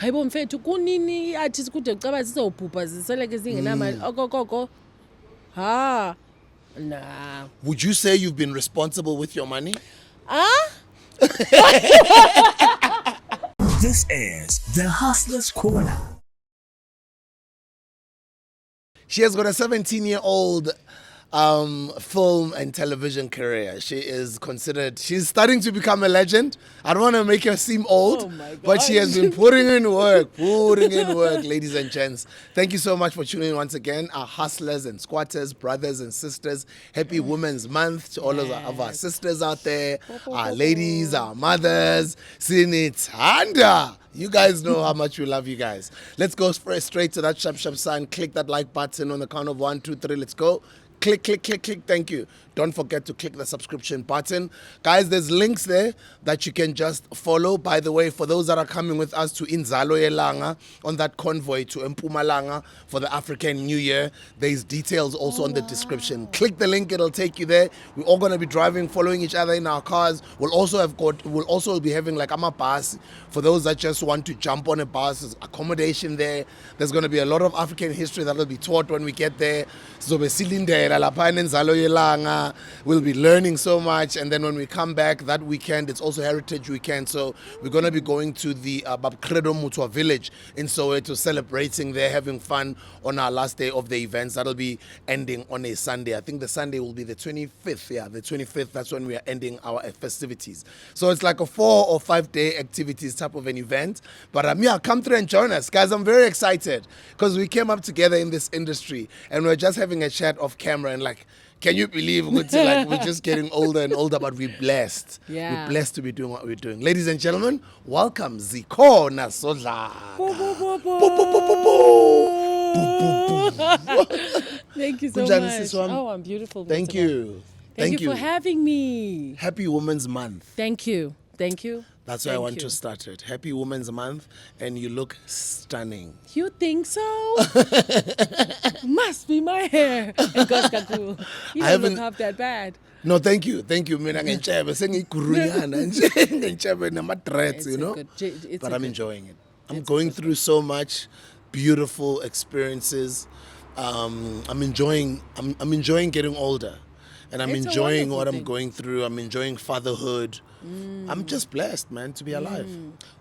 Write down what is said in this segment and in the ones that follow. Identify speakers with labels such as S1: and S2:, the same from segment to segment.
S1: hayibo mfethu kunini athi kude kucaba sizobhubha ziseleke zingenamali okokoko ha nah.
S2: Would you say you've been responsible with your money?
S3: This is the Hustler's Corner.
S2: She has got a 17-year-old film and television career. She is considered, she's starting to become a legend. I don't want to make her seem old, but she has been putting in work, ladies and gents. Thank you so much for tuning in once again. Our hustlers and squatters, brothers and sisters, happy Women's Month to all of our sisters out there, our ladies, our mothers, Sinithanda. You guys know how much we love you guys. Let's go straight to that sharp sign. Click that like button on the count of 1, 2, 3. Let's go. Click. Thank you. Don't forget to click the subscription button. Guys, there's links there that you can just follow. By the way, for those that are coming with us to Inzalo, Yelanga, on that convoy to Mpumalanga for the African New Year, there's details also on the description. Click the link, it'll take you there. We're all going to be driving, following each other in our cars. We'll also be having like a bus for those that just want to jump on a bus. There's accommodation there. There's going to be a lot of African history that will be taught when we get there. So we'll be learning so much, and then when we come back that weekend, it's also Heritage Weekend, so we're going to be going to the Babkredo Mutwa village in Soweto, celebrating there, having fun on our last day of the events. That'll be ending on a Sunday. I think the Sunday will be the 25th. Yeah, the 25th, that's when we are ending our festivities. So it's like a 4 or 5 day activities type of an event. But come through and join us. Guys, I'm very excited because we came up together in this industry and we're just having a chat off camera and like, can you believe we're just getting older and older, but we're blessed.
S1: Yeah.
S2: We're blessed to be doing what we're doing. Ladies and gentlemen, welcome Zikhona Sodlaka.
S1: Thank you so much. Oh, I'm beautiful.
S2: Thank you.
S1: Thank you for having me.
S2: Happy Women's Month.
S1: Thank you.
S2: That's why I want to start it. Happy Women's Month, and you look stunning.
S1: You think so? Must be my hair. You don't look half that bad.
S2: No, thank you. Mina ngenchebe sengigurunyana nje ngenchebe namadreads, you know. But I'm enjoying it. I'm going through so much beautiful experiences. I'm enjoying getting older. And I'm enjoying what I'm going through. I'm enjoying fatherhood. I'm just blessed, man, to be alive.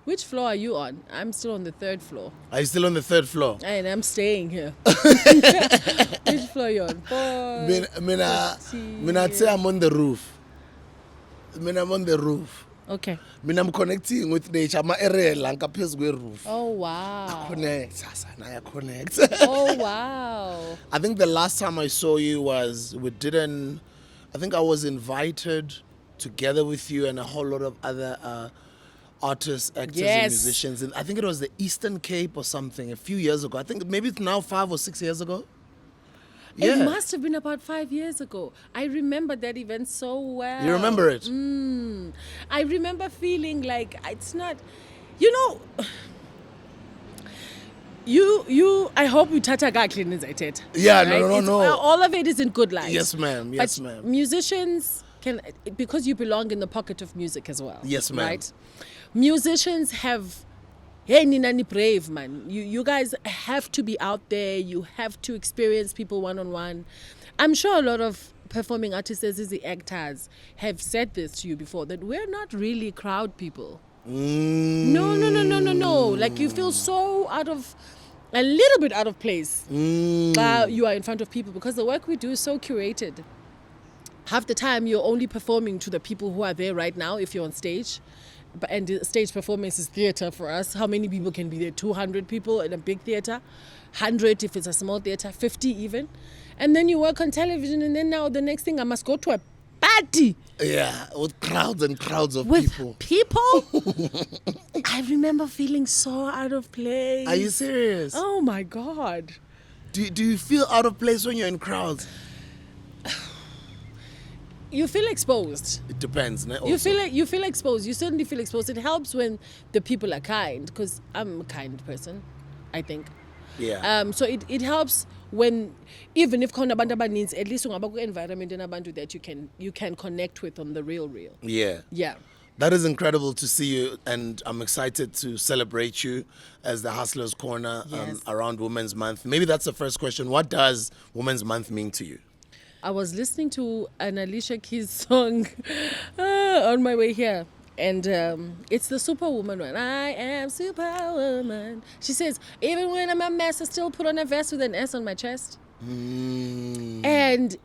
S1: Which floor are you on? I'm still on the 3rd floor.
S2: Are you still on the 3rd floor?
S1: And I'm staying here. Which floor are you on? 4.
S2: Mina say I'm on the roof. I'm on the roof.
S1: Okay.
S2: I'm connecting with nature. I'm area Lanka phezu roof.
S1: Oh wow.
S2: I connect.
S1: Oh wow.
S2: I think the last time I saw you was I think I was invited together with you and a whole lot of other artists, actors, and musicians. And I think it was the Eastern Cape or something a few years ago. I think maybe it's now 5 or 6 years ago. Yeah.
S1: It must have been about 5 years ago. I remember that event so well.
S2: You remember it?
S1: I remember feeling like it's not, you know, I hope you tata kakli nizaitet.
S2: Yeah,
S1: right?
S2: No.
S1: All of it is in good light.
S2: Yes, ma'am. Yes,
S1: but
S2: ma'am.
S1: Musicians can, because you belong in the pocket of music as well.
S2: Yes, ma'am.
S1: Right? Musicians have, hey, Ninani brave, man. You guys have to be out there. You have to experience people one-on-one. I'm sure a lot of performing artists, as the actors, have said this to you before, that we're not really crowd people. No. Like you feel so a little bit out of place while you are in front of people, because the work we do is so curated. Half the time you're only performing to the people who are there right now if you're on stage. And the stage performance is theater for us. How many people can be there? 200 people in a big theater, 100 if it's a small theater, 50 even. And then you work on television, and then now the next thing I must go to a party.
S2: Yeah, with crowds and crowds of
S1: people. I remember feeling so out of place.
S2: Are you serious?
S1: Oh my God.
S2: Do you feel out of place when you're in crowds?
S1: You feel exposed.
S2: It depends.
S1: You feel exposed. You certainly feel exposed. It helps when the people are kind, because I'm a kind person, I think.
S2: Yeah.
S1: So it helps when, even if khona abantu abaninzi, at least ungaba ku environment enabantu that you can connect with on the real.
S2: Yeah.
S1: Yeah.
S2: That is incredible to see you, and I'm excited to celebrate you as the Hustlers Corner
S1: Yes.
S2: around Women's Month. Maybe that's the first question. What does Women's Month mean to you?
S1: I was listening to an Alicia Keys song on my way here. And it's the Superwoman one. I am Superwoman. She says, even when I'm a mess, I still put on a vest with an S on my chest. And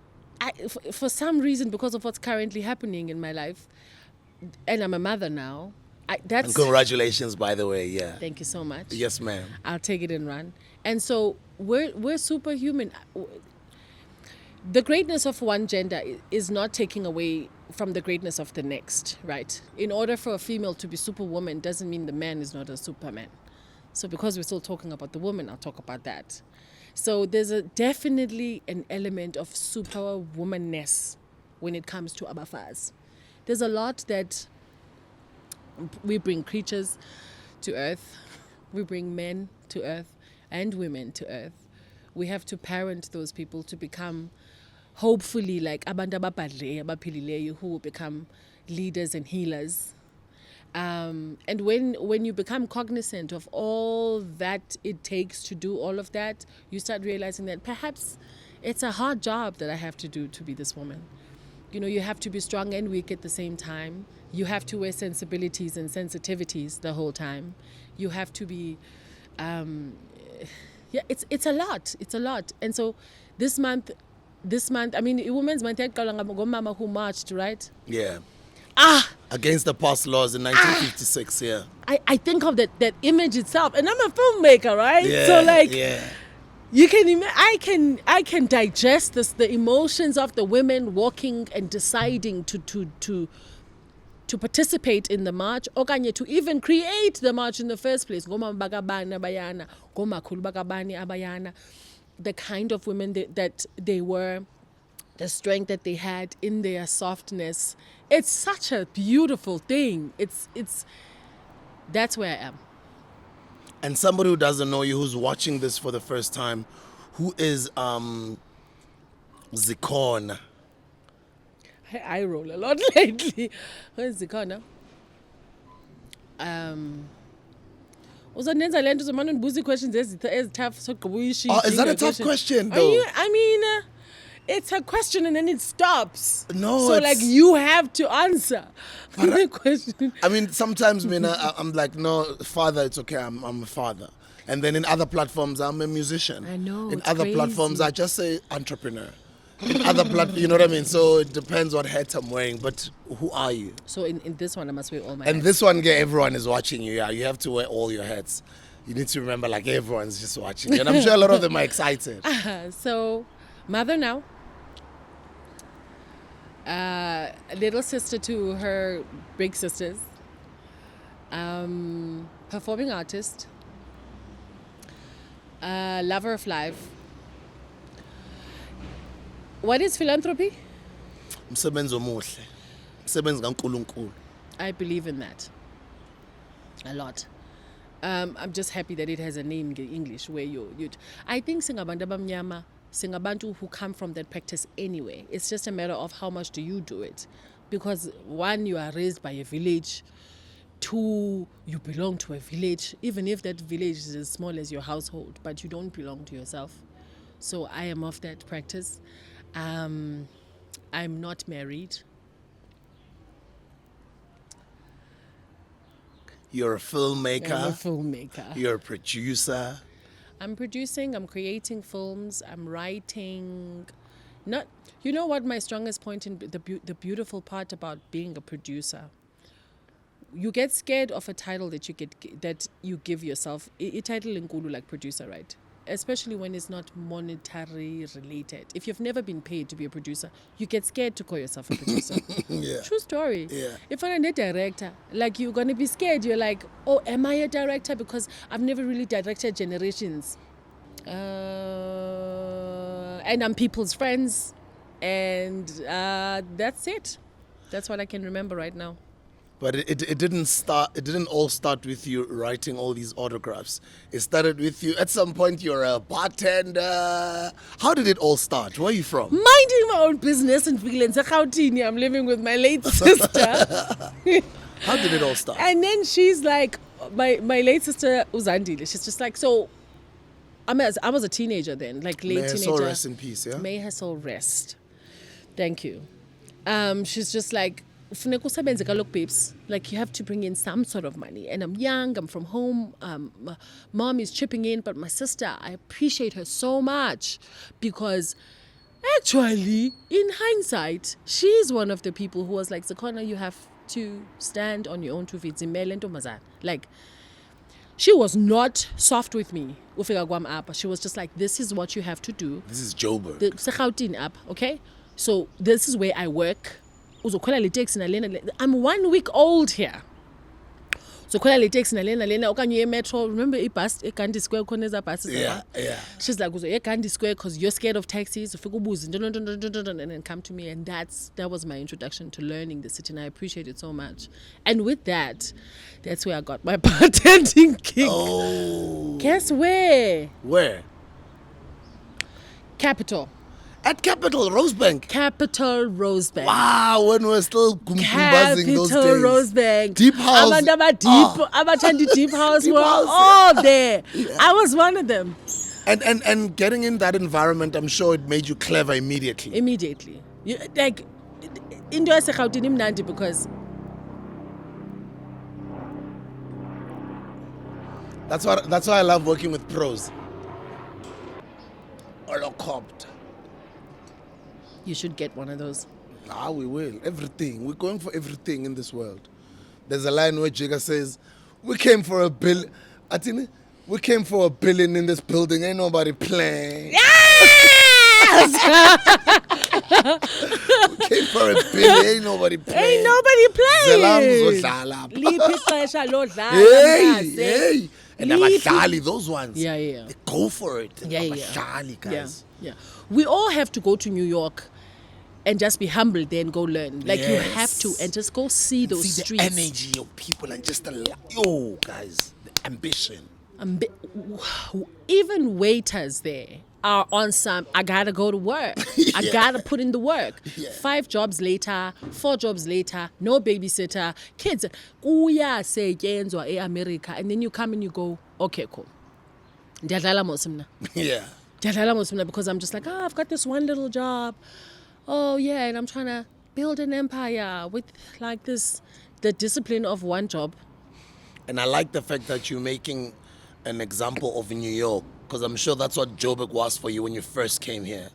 S1: for some reason, because of what's currently happening in my life, and I'm a mother now,
S2: And congratulations, by the way. Yeah.
S1: Thank you so much.
S2: Yes, ma'am.
S1: I'll take it and run. And so we're superhuman. The greatness of one gender is not taking away from the greatness of the next, right? In order for a female to be superwoman doesn't mean the man is not a superman. So because we're still talking about the woman, I'll talk about that. So there's definitely an element of superwomanness when it comes to abafaz. There's a lot that we bring creatures to earth. We bring men to earth and women to earth. We have to parent those people to become, hopefully, like abantu ababhadle, abaphilileyo, who will become leaders and healers. And when you become cognizant of all that it takes to do all of that, you start realizing that perhaps it's a hard job that I have to do to be this woman. You know, you have to be strong and weak at the same time. You have to wear sensibilities and sensitivities the whole time. You have to be, it's a lot. It's a lot. And so this month, I mean, Women's Month, Mama who marched, right?
S2: Yeah. Against the past laws in 1956, yeah.
S1: I think of that image itself, and I'm a filmmaker, right?
S2: Yeah,
S1: so like,
S2: yeah.
S1: you can I can digest the emotions of the women walking and deciding to participate in the march, okanye to even create the march in the first place. Ngomama bakabani abayana, ngomakhulu bakabani abayana, the kind of women that they were, the strength that they had in their softness. It's such a beautiful thing. It's that's where I am.
S2: And somebody who doesn't know you, who's watching this for the first time, who is Zikhona?
S1: I roll a lot lately. Where's Zikhona? Uzonenza lento zomana unibuza questions ezitough so gqobuyishi.
S2: Oh, is that a tough question though?
S1: I mean, it's a question and then it stops.
S2: No,
S1: so like you have to answer the question.
S2: I mean, sometimes I'm like, no, father, it's okay. I'm a father. And then in other platforms, I'm a musician.
S1: I know.
S2: In
S1: it's
S2: other
S1: crazy.
S2: platforms, I just say entrepreneur. In other platforms, you know what I mean? So it depends what hat I'm wearing. But who are you?
S1: So in this one, I must wear all my
S2: And
S1: hats.
S2: this one, everyone is watching you. Yeah, you have to wear all your hats. You need to remember, like, everyone's just watching you. And I'm sure a lot of them are excited.
S1: So, mother now. Little sister to her big sisters. Performing artist. Lover of life. What is philanthropy?
S2: Msebenzi omuhle. Msebenzi kaNkulunkulu.
S1: I believe in that a lot. I'm just happy that it has a name in English where I think singabantu abamnyama, singabantu who come from that practice anyway. It's just a matter of how much do you do it. Because one, you are raised by a village. Two, you belong to a village, even if that village is as small as your household, but you don't belong to yourself. So I am of that practice. I'm not married.
S2: You're a filmmaker.
S1: I'm a filmmaker.
S2: You're a producer.
S1: I'm producing, I'm creating films, I'm writing. You know what my strongest point in the beautiful part about being a producer? You get scared of a title that you give yourself. A title inkulu like producer, right? Especially when it's not monetary related. If you've never been paid to be a producer, you get scared to call yourself a producer.
S2: Yeah.
S1: True story.
S2: Yeah.
S1: If I'm a director, like you're going to be scared. You're like, oh, am I a director? Because I've never really directed generations. And I'm people's friends. And that's it. That's what I can remember right now.
S2: But it didn't all start with you writing all these autographs. It started with you, at some point you're a bartender. How did it all start? Where are you from?
S1: Minding my own business in Gauteng. I'm living with my late sister.
S2: How did it all start?
S1: And then she's like, my late sister Uzandile, she's just like, so I was a teenager then, like late
S2: May her
S1: teenager.
S2: soul rest in peace, yeah?
S1: May her soul rest. Thank you. She's just like, "Funeka usebenze kaloku, babes. Like, you have to bring in some sort of money. And I'm young, I'm from home. Mom is chipping in, but my sister, I appreciate her so much because actually, in hindsight, she's one of the people who was like, Zikhona, you have to stand on your own 2 feet. Like, she was not soft with me. She was just like, this is what you have to do.
S2: This is Joburg.
S1: Okay? So this is where I work. I'm 1 week old here. So khona taxi nalena okanye metro, remember bus eGandhi Square khona eza buses.
S2: Yeah.
S1: She's like, uzo eGandhi Square because you're scared of taxis, ufika ubuze and then come to me, and that was my introduction to learning the city, and I appreciate it so much. And with that's where I got my bartending gig.
S2: Oh.
S1: Guess where?
S2: Where?
S1: Capital
S2: Rosebank.
S1: Capital Rosebank.
S2: Wow, when we were still buzzing those
S1: Capital
S2: days.
S1: Rosebank.
S2: Deep house.
S1: Abatandi deep house
S2: Deep
S1: were
S2: house.
S1: all there.
S2: Yeah.
S1: I was one of them.
S2: And getting in that environment, I'm sure it made you clever immediately.
S1: Immediately. Like, into yaseGauteng imnandi because
S2: That's why I love working with pros. Holocaust.
S1: you should get one of those.
S2: We will. Everything. We're going for everything in this world. There's a line where Jigga says, we came for $1 billion. We came for $1 billion in this building. Ain't nobody playing.
S1: Yes!
S2: We came for $1 billion. Ain't nobody playing.
S1: Ain't nobody playing. Liphi ixesha lodlala, mntase.
S2: Hey. And abadlali, those ones.
S1: Yeah.
S2: They go for it.
S1: Yeah.
S2: Abadlali, guys.
S1: Yeah. We all have to go to New York and just be humble, then go learn. Like, you have to, and just go see those
S2: See
S1: streets.
S2: the energy of people and just guys, the ambition.
S1: Even waiters there are on some, I gotta go to work. I gotta put in the work. 5 jobs later, 4 jobs later, no babysitter, kids. Kuyasetyenzwa eAmerica, and then you come and you go, okay, cool. Ndiyadlala mos mna.
S2: Yeah.
S1: Ndiyadlala mos mna, because I'm just like, I've got this one little job. Oh yeah, and I'm trying to build an empire with like this, the discipline of one job.
S2: And I like the fact that you're making an example of New York, because I'm sure that's what Joburg was for you when you first came here.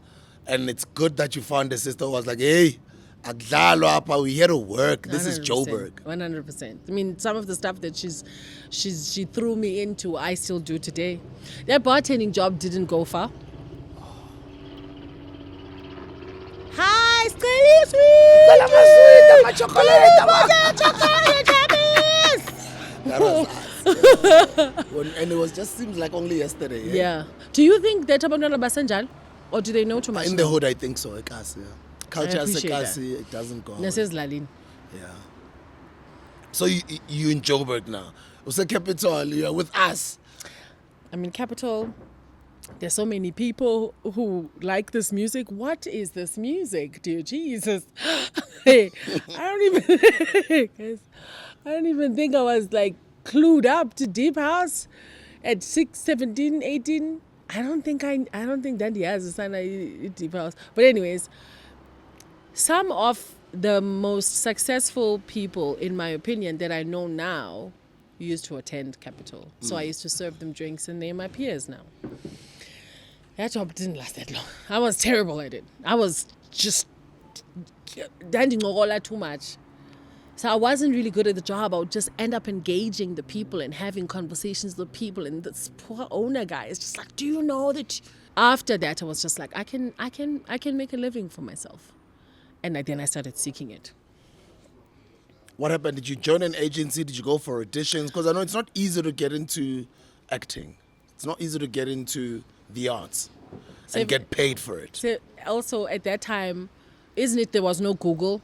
S2: And it's good that you found a sister who was like, hey, Agdalo apa, we're here to work. This is Joburg.
S1: 100%. I mean, some of the stuff that she threw me into, I still do today. That bartending job didn't go far. Hi, Scully Sweet!
S2: That was us. And it was just seems like only yesterday.
S1: Yeah. Do you think that abantwana basenjalo, or do they know too much?
S2: In the hood, I think so. Ekasi, yeah. Culture as
S1: appreciate
S2: Ekasi, it doesn't go.
S1: Nasezilalini.
S2: Yeah. So you in Joburg now. Use Capital, you're with us.
S1: I mean, Capital, there's so many people who like this music. What is this music, dear Jesus? Hey, I don't even think I was like clued up to deep house at 6, 17, 18. I don't think Dandy has a son at deep house. But anyways, some of the most successful people, in my opinion, that I know now used to attend Capital. So I used to serve them drinks, and they're my peers now. That job didn't last that long. I was terrible at it. I was just dancing too much. So I wasn't really good at the job. I would just end up engaging the people and having conversations with people. And this poor owner guy is just like, do you know that? After that, I was just like, I can make a living for myself. And then I started seeking it.
S2: What happened? Did you join an agency? Did you go for auditions? Because I know it's not easy to get into acting. It's not easy to get into the arts and get paid for it.
S1: So also at that time, isn't it, there was no Google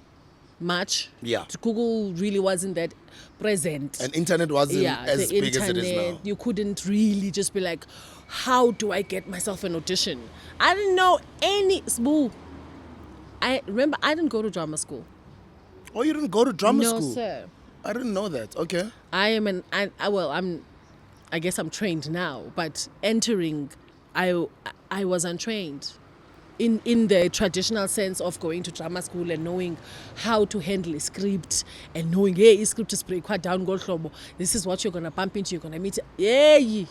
S1: much?
S2: Yeah.
S1: Google really wasn't that present.
S2: And internet wasn't as big as it is now.
S1: You couldn't really just be like, how do I get myself an audition? I didn't know any SBU. I remember I didn't go to drama school.
S2: Oh, you didn't go to drama school?
S1: No, sir.
S2: I didn't know that. Okay.
S1: I guess I'm trained now, but entering, I was untrained in the traditional sense of going to drama school and knowing how to handle a script and knowing, hey, this script is break down, go hlobo. This is what you're gonna bump into, you're gonna meet. Yeah,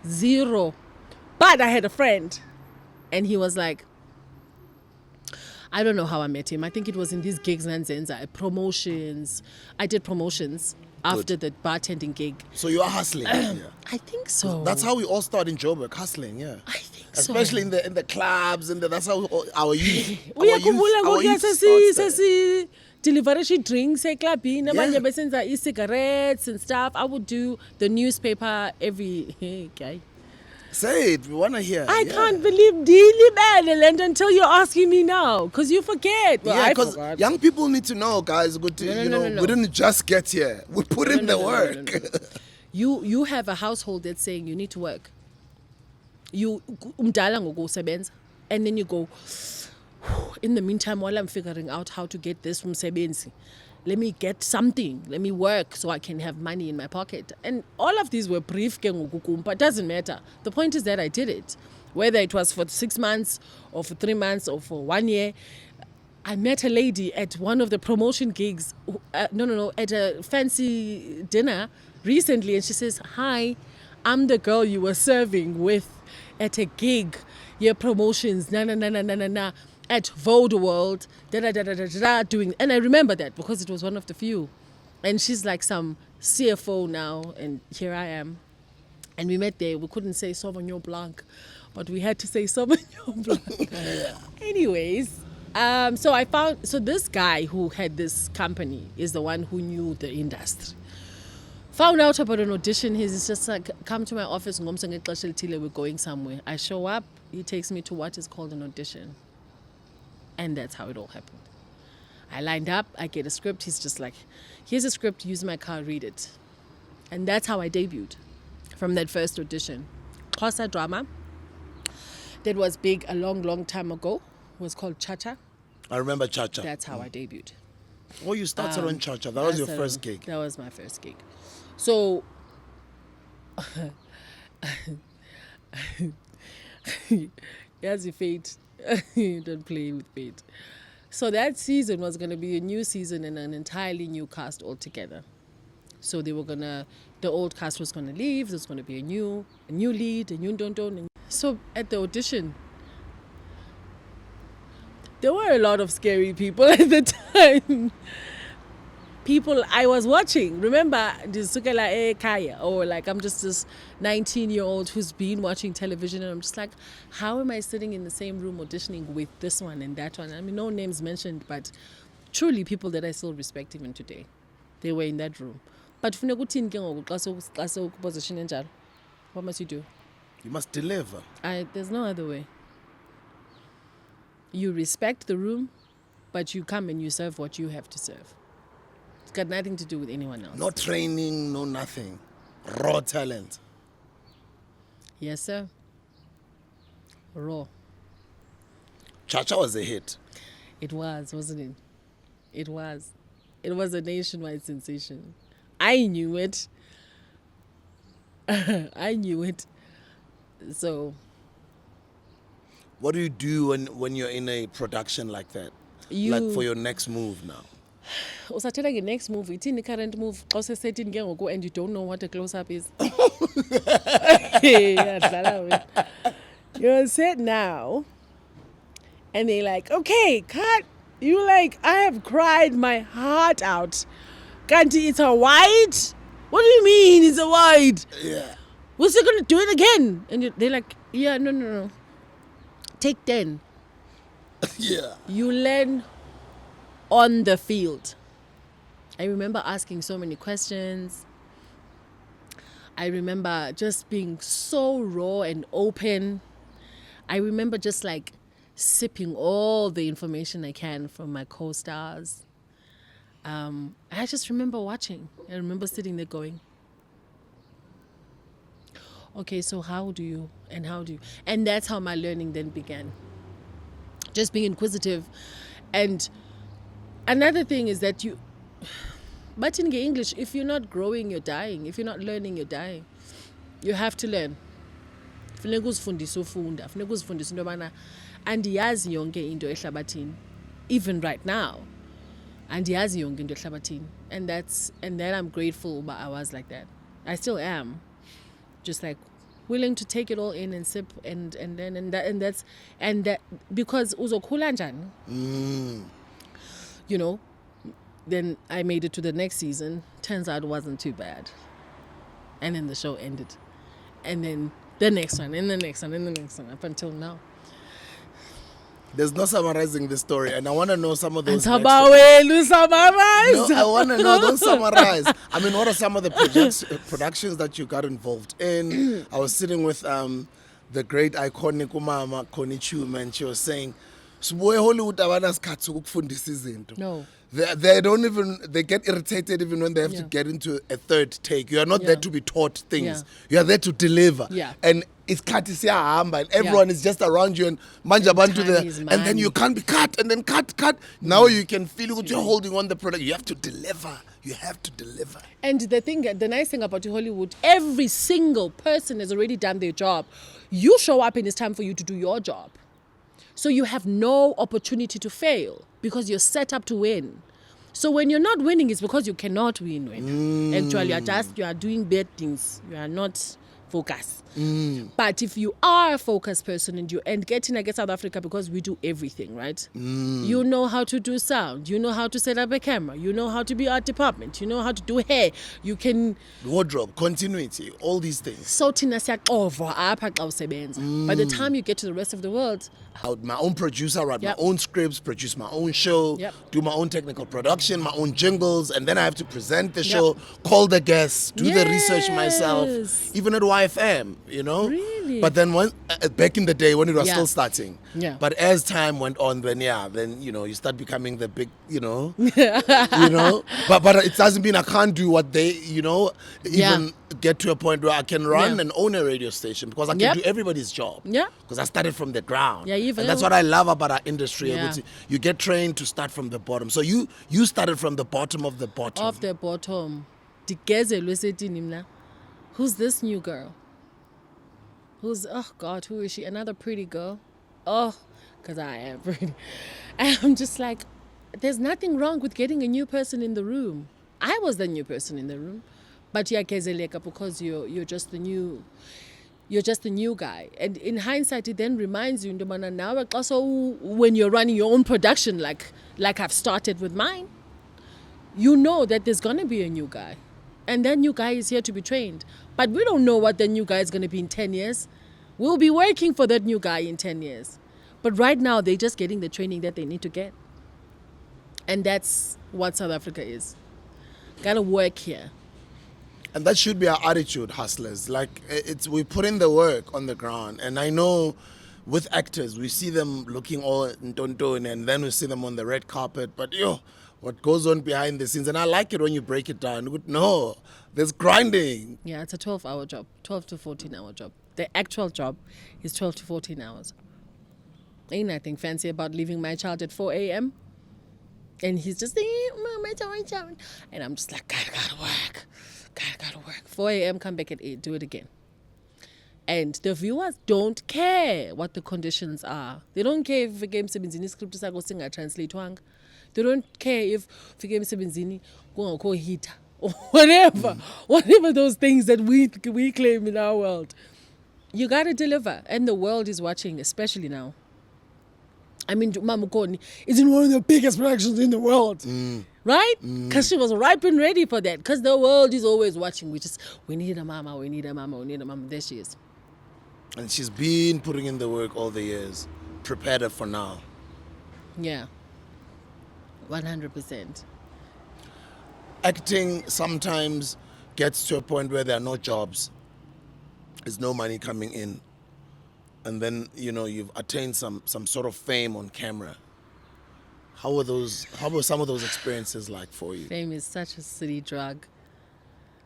S1: zero. But I had a friend, and he was like, I don't know how I met him. I think it was in these gigs and promotions. I did promotions after the bartending gig.
S2: So you are hustling. Yeah.
S1: I think so.
S2: That's how we all start in Joburg, hustling. Yeah.
S1: I think so.
S2: Especially in the clubs and that's how our youth.
S1: Uyakhumbula
S2: our
S1: ngokuya
S2: youth starts there.
S1: sesi delivery drinks eklabhini abanye
S2: Yeah.
S1: besenza e-cigarettes and stuff. I would do the newspaper every guy.
S2: Say it. We want to hear.
S1: I can't believe Dilibele until you're asking me now, because you forget. Well,
S2: Yeah,
S1: I
S2: because
S1: forgot.
S2: young people need to know, guys. Good to,
S1: No.
S2: we didn't just get here. We put in the work.
S1: You have a household that's saying you need to work. You umdala ngokusebenza, and then you go, in the meantime, while I'm figuring out how to get this from Sebenzi, let me get something, let me work so I can have money in my pocket. And all of these were brief, but doesn't matter. The point is that I did it. Whether it was for 6 months or for 3 months or for 1 year. I met a lady at one of the promotion gigs, at a fancy dinner recently, and she says, hi, I'm the girl you were serving with at a gig, your promotions, at Vogue World, doing, and I remember that because it was one of the few. And she's like some CFO now, and here I am. And we met there. We couldn't say Sauvignon Blanc, but we had to say Sauvignon Blanc. Anyways, so this guy who had this company is the one who knew the industry. Found out about an audition. He's just like, come to my office, we're going somewhere. I show up, he takes me to what is called an audition. And that's how it all happened. I lined up, I get a script. He's just like, here's a script, use my car, read it. And that's how I debuted from that first audition. Xhosa drama that was big a long, long time ago. It was called Chacha.
S2: I remember Chacha.
S1: That's how I debuted.
S2: Oh, you started on Chacha. That was your first gig.
S1: That was my first gig. So, here's the fate. Don't play with fate. So that season was going to be a new season and an entirely new cast altogether. So the old cast was going to leave. There's going to be a new lead, a new don. So at the audition, there were a lot of scary people at the time. People I was watching. Remember, Zikhona Kaya, or like I'm just this 19-year-old who's been watching television, and I'm just like, how am I sitting in the same room auditioning with this one and that one? I mean, no names mentioned, but truly people that I still respect even today. They were in that room. But what must you do?
S2: You must deliver.
S1: There's no other way. You respect the room, but you come and you serve what you have to serve. It's got nothing to do with anyone else.
S2: No training, no nothing. Raw talent.
S1: Yes, sir. Raw.
S2: Chacha was a hit.
S1: It was, wasn't it? It was. It was a nationwide sensation. I knew it. I knew it. So.
S2: What do you do when you're in a production like that? Like for your next move now?
S1: Usatela your next move, it's in the current move, and you don't know what a close-up is. You're set now. And they're like, okay, cut. You like, I have cried my heart out. Kanti, it's a wide? What do you mean it's a wide?
S2: Yeah.
S1: Was he going to do it again? And they're like, yeah, no. Take 10.
S2: Yeah.
S1: You learn on the field. I remember asking so many questions. I remember just being so raw and open. I remember just like sipping all the information I can from my co-stars. I just remember watching. I remember sitting there going, okay, so how do you? And that's how my learning then began. Just being inquisitive. And another thing is that But in English, if you're not growing, you're dying. If you're not learning, you're dying. You have to learn. Funeka uzifundise ufunda. Funeka uzifundise into yobana andiyazi yonke into ehlabathini. Even right now. Andiyazi yonke into ehlabathini. And then I'm grateful that I was like that. I still am. Just like willing to take it all in and sip and that's because uzokhula njani. You know, then I made it to the next season. Turns out it wasn't too bad. And then the show ended. And then the next one, and the next one, and the next one, up until now.
S2: There's no summarizing the story, and I want to know some of those.
S1: Summarize. No,
S2: I want to know. Don't summarize. I mean, what are some of the productions that you got involved in? I was sitting with the great iconic umama Connie Chum, and she was saying, "Sibuye Hollywood abana skhathu ukufundisa izinto."
S1: No.
S2: They get irritated even when they have to get into a third take. You are not there to be taught things.
S1: Yeah.
S2: You are there to deliver.
S1: Yeah.
S2: And it's kati siyahamba and everyone is just around you and manje abantu there. And then you can't be cut and then cut. Now you can feel what you're holding on the product. You have to deliver. You have to deliver.
S1: And the nice thing about Hollywood, every single person has already done their job. You show up and it's time for you to do your job. So you have no opportunity to fail because you're set up to win. So when you're not winning, it's because you cannot win. Actually, you are doing bad things. You are not focused. But if you are a focused person and getting against South Africa, because we do everything, right? You know how to do sound. You know how to set up a camera. You know how to be art department. You know how to do hair. You can...
S2: Wardrobe, continuity, all these things.
S1: So thina siyaxova apha xa usebenza. By the time you get to the rest of the world...
S2: My own producer, write my own scripts, produce my own show, do my own technical production, my own jingles, and then I have to present the show, call the guests, do the research myself, even at YFM, you know?
S1: Really?
S2: But then back in the day when it was still starting.
S1: Yeah.
S2: But as time went on, then you start becoming the big, you know. But it doesn't mean I can't do what they, even get to a point where I can run and own a radio station because I can do everybody's job. Yeah. Because I started from the ground.
S1: Yeah,
S2: and that's what I love about our industry. Yeah. You get trained to start from the bottom. So you started from the bottom of the bottom.
S1: Of the bottom. Who's this new girl? Who is she? Another pretty girl? Oh, because I am pretty. And I'm just like, there's nothing wrong with getting a new person in the room. I was the new person in the room. But because you're just the new... You're just a new guy. And in hindsight, it then reminds you, now also when you're running your own production, like I've started with mine, you know that there's going to be a new guy. And that new guy is here to be trained. But we don't know what the new guy is going to be in 10 years. We'll be working for that new guy in 10 years. But right now, they're just getting the training that they need to get. And that's what South Africa is. Got to work here.
S2: And that should be our attitude, hustlers. Like, we put in the work on the ground. And I know with actors, we see them looking all ntontoni and then we see them on the red carpet. But what goes on behind the scenes? And I like it when you break it down. No, there's grinding.
S1: Yeah, it's a 12-hour job, 12 to 14-hour job. The actual job is 12 to 14 hours. Ain't nothing fancy about leaving my child at 4 a.m. And he's just saying, Mama, and I'm just like, gotta work. Gotta work. 4 a.m., come back at 8, do it again. And the viewers don't care what the conditions are. They don't care if game sebenzini script sakho singatranslatewanga. They don't care if game sebenzini kungakho heater or whatever those things that we claim in our world. You gotta deliver, and the world is watching, especially now. I mean, Mamukoni is in one of the biggest productions in the world. Right? Because she was ripe and ready for that. Because the world is always watching. We need a mama, we need a mama, we need a mama. There she is.
S2: And she's been putting in the work all the years. Prepared her for now.
S1: Yeah. 100%.
S2: Acting sometimes gets to a point where there are no jobs. There's no money coming in. And then, you've attained some sort of fame on camera. How were some of those experiences like for you?
S1: Fame is such a silly drug.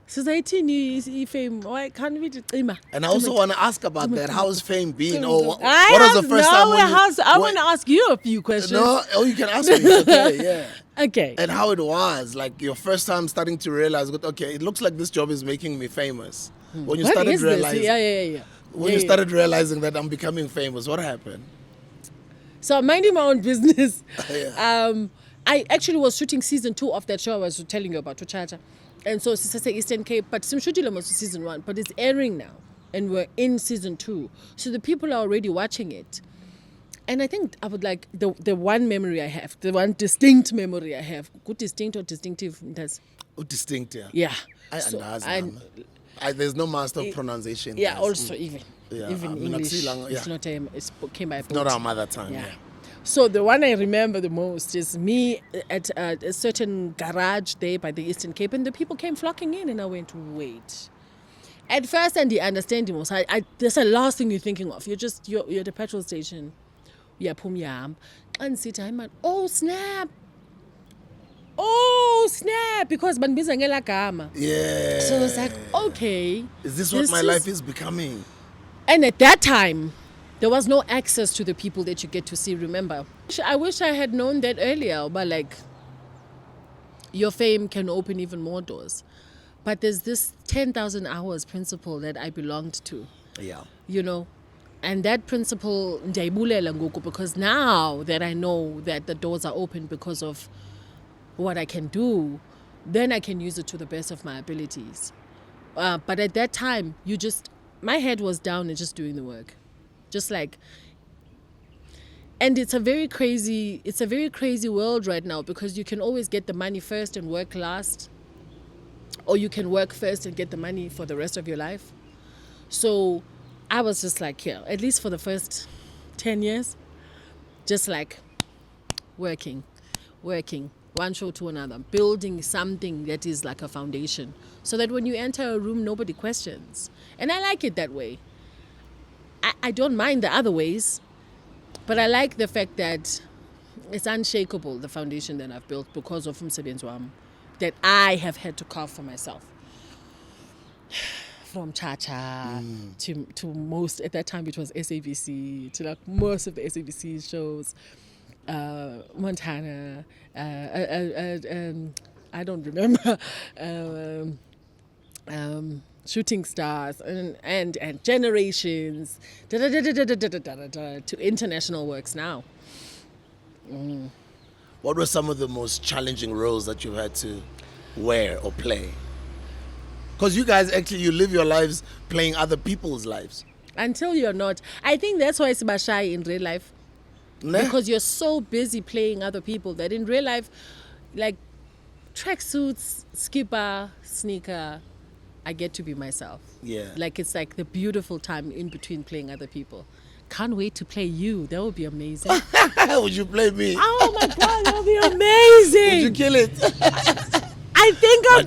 S1: Society fame. Why can't we just
S2: And I also want to ask about that. How's fame been? Or what was the first time when
S1: I want to ask you a few questions.
S2: No, you can ask me. It's okay, yeah.
S1: Okay.
S2: And how it was, like your first time starting to realize, okay, it looks like this job is making me famous. When you
S1: What
S2: started
S1: is this?
S2: realizing,
S1: Yeah.
S2: When you started realizing that I'm becoming famous, what happened?
S1: So I'm minding my own business.
S2: Yeah.
S1: I actually was shooting season 2 of that show I was telling you about, Tuchacha. And so it's Eastern Cape, but Sim shooting was season 1, but it's airing now. And we're in season 2. So the people are already watching it. And I think I would like the one memory I have, the one distinct memory I have. Good distinct or distinctive? That's
S2: distinct, yeah.
S1: Yeah.
S2: There's no master of pronunciation.
S1: Yeah, also even
S2: I mean,
S1: English.
S2: yeah.
S1: It's not it came by
S2: It's not our mother tongue. Yeah.
S1: So the one I remember the most is me at a certain garage there by the Eastern Cape, and the people came flocking in, and I went, wait. At first, and the understanding was, that's the last thing you're thinking of. You're at the petrol station. And sit man, oh snap, because banbiza ngela gama.
S2: Yeah.
S1: So I was like, okay.
S2: Is this what my life is becoming?
S1: And at that time, there was no access to the people that you get to see, remember? I wish I had known that earlier, but like, your fame can open even more doors. But there's this 10,000 hours principle that I belonged to.
S2: Yeah.
S1: You know? And that principle, ndiyayibulela ngoku, because now that I know that the doors are open because of what I can do, then I can use it to the best of my abilities. But at that time, my head was down and just doing the work. Just like, and it's a very crazy world right now, because you can always get the money first and work last, or you can work first and get the money for the rest of your life. So I was just like, yeah, at least for the first 10 years, just like working, one show to another, building something that is like a foundation, so that when you enter a room, nobody questions. And I like it that way. I don't mind the other ways, but I like the fact that it's unshakable, the foundation that I've built because of umsebenzi wami that I have had to carve for myself. From Cha-Cha to most, at that time it was SABC, to like most of the SABC shows, Montana, I don't remember, Shooting Stars and Generations, to international works now.
S2: What were some of the most challenging roles that you've had to wear or play? Because you guys actually, you live your lives playing other people's lives.
S1: Until you're not. I think that's why it's shy in real life.
S2: Ne?
S1: Because you're so busy playing other people that in real life, like tracksuits, skipper, sneaker, I get to be myself.
S2: Yeah.
S1: Like it's like the beautiful time in between playing other people. Can't wait to play you. That would be amazing.
S2: Would you play me?
S1: Oh my God, that would be amazing.
S2: Would you kill it?
S1: I think I'm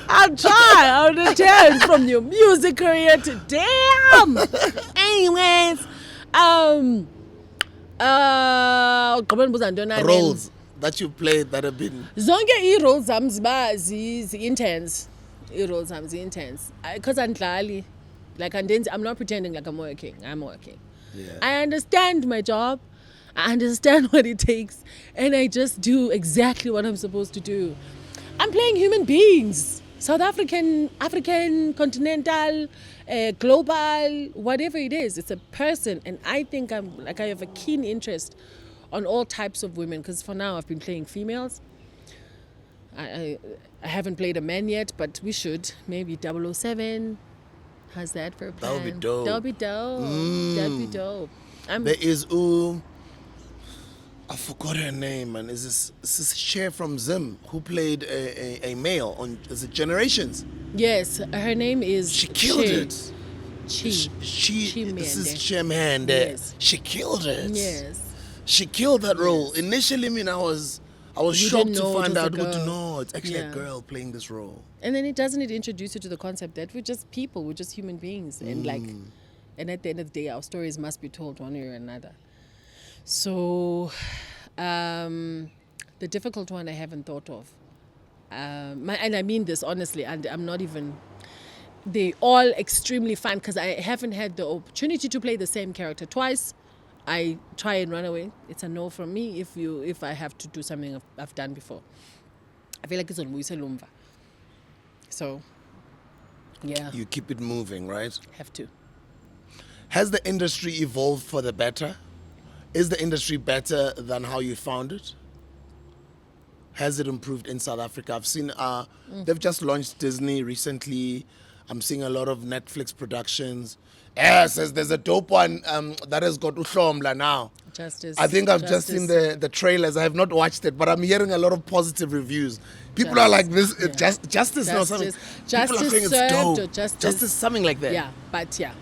S1: I'll try. I'll return from your music career to damn. Anyways,
S2: roles that you played that have been
S1: zonke ii-roles zam zi-intense. Ii-roles zam zi-intense. Because andlali. Like I'm not pretending like I'm working.
S2: Yeah.
S1: I understand my job. I understand what it takes, and I just do exactly what I'm supposed to do. I'm playing human beings, South African, continental, global, whatever it is. It's a person, and I think I have a keen interest on all types of women, because for now I've been playing females. I haven't played a man yet, but we should. Maybe 007 has that for a plan.
S2: That would be dope.
S1: That would be dope. That'd be dope.
S2: There is I forgot her name, man. Is this Cher from Zim who played a male on Generations?
S1: Yes, her name is.
S2: She killed it.
S1: This
S2: is Chimande.
S1: Yes.
S2: She killed it.
S1: Yes.
S2: She killed that role. Initially, I was shocked to find out it's actually a girl playing this role.
S1: And then it introduce you to the concept that we're just people, we're just human beings, and at the end of the day, our stories must be told one way or another. So, the The difficult one I haven't thought of. And I mean this honestly, and I'm not even... They all extremely fun because I haven't had the opportunity to play the same character twice. I try and run away. It's a no from me if I have to do something I've done before. I feel like it's on Lumva. So, yeah.
S2: You keep it moving, right?
S1: Have to.
S2: Has the industry evolved for the better? Is the industry better than how you found it? Has it improved in South Africa? I've seen they've just launched Disney recently. I'm seeing a lot of Netflix productions. Yes, there's a dope one that has got Uhlomla now.
S1: Justice.
S2: I think I've just seen the trailers. I have not watched it, but I'm hearing a lot of positive reviews. People are like, this justice or something. People are saying it's dope. Justice, something like that.
S1: Yeah, but yeah.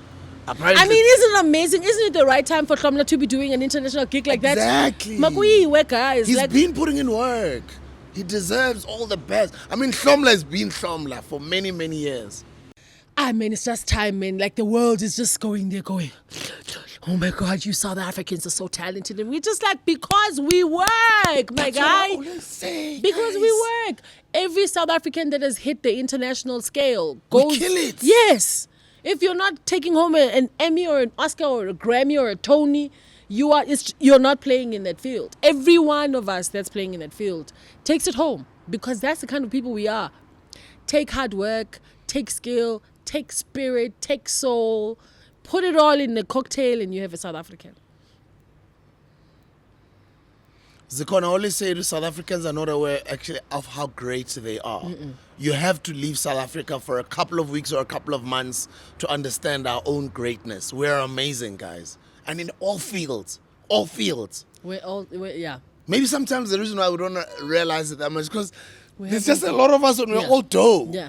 S2: Apparently,
S1: I mean, isn't it amazing? Isn't it the right time for Hlomla to be doing an international gig like that?
S2: Exactly.
S1: Makui, guys.
S2: He's been putting in work. He deserves all the best. I mean, Hlomla has been Hlomla for many, many years.
S1: I mean, it's just time, man. Like, the world is just going, oh my God, you South Africans are so talented. And we're just like, because we work, my guy. Because we work. Every South African that has hit the international scale goes.
S2: We kill it.
S1: Yes. If you're not taking home an Emmy or an Oscar or a Grammy or a Tony, you're not playing in that field. Every one of us that's playing in that field takes it home because that's the kind of people we are. Take hard work, take skill, take spirit, take soul, put it all in the cocktail and you have a South African.
S2: Zikhona, I always say to South Africans are not aware actually of how great they are. You have to leave South Africa for a couple of weeks or a couple of months to understand our own greatness. We're amazing, guys. And in all fields.
S1: Yeah.
S2: Maybe sometimes the reason why we don't realize it that much is because there's just a lot of us and we're all dope.
S1: Yeah.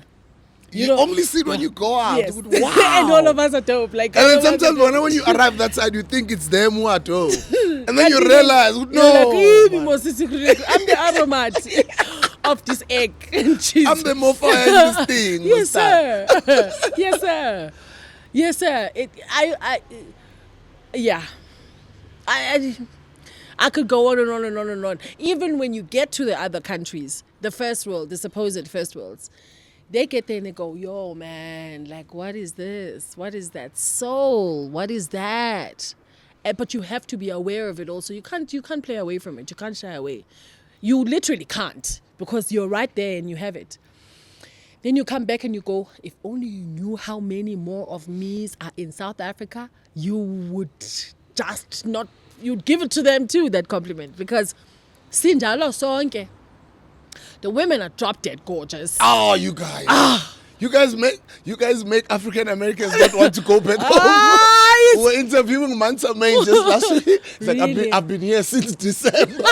S2: You only see it when you go out.
S1: Yes.
S2: Wow.
S1: And all of us are dope. Like,
S2: and then sometimes when you arrive that side, you think it's them who are dope. And then you realize, no.
S1: I'm the aromat of this egg and cheese.
S2: I'm the more fire in this thing.
S1: Yes, sir. Yes, sir. Yes, sir. I could go on and on and on and on. Even when you get to the other countries, the first world, the supposed first worlds, they get there and they go, yo, man, like, what is this? What is that soul? What is that? But you have to be aware of it also. You can't play away from it. You can't shy away. You literally can't because you're right there and you have it. Then you come back and you go, if only you knew how many more of me's are in South Africa, you would just not, you'd give it to them too, that compliment. Because Inzalo sonke. The women are drop dead gorgeous.
S2: Oh, you guys. You guys make African Americans not want to go back home. We were interviewing Mansa Main just last week. It's
S1: Really?
S2: like, I've been here since December.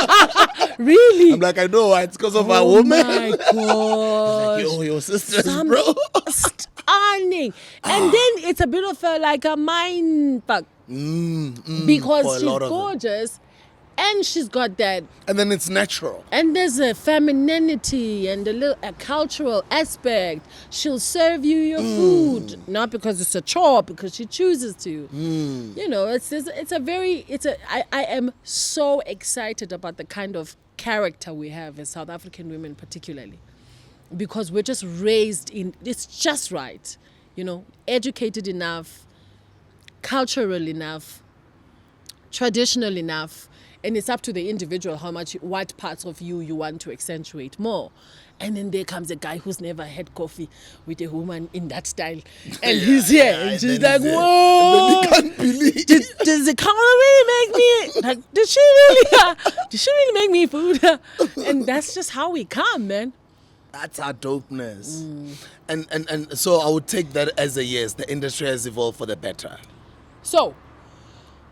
S1: Really?
S2: I'm like, I know, it's because of our woman.
S1: Oh my God.
S2: Like, yo, your sisters, bro.
S1: Stunning. And then it's a bit of a mind fuck. Because she's gorgeous. And she's got that.
S2: And then it's natural.
S1: And there's a femininity and a cultural aspect. She'll serve you your food, not because it's a chore, because she chooses to. You know, I am so excited about the kind of character we have as South African women particularly. Because we're just raised in, it's just right. You know, educated enough, cultural enough, traditional enough. And it's up to the individual what parts of you want to accentuate more. And then there comes a guy who's never had coffee with a woman in that style. And he's here. And she's like, whoa.
S2: And then he can't believe.
S1: Does the color really make me? Like, did she really make me food? And that's just how we come, man.
S2: That's our dopeness. And so I would take that as a yes. The industry has evolved for the better.
S1: So,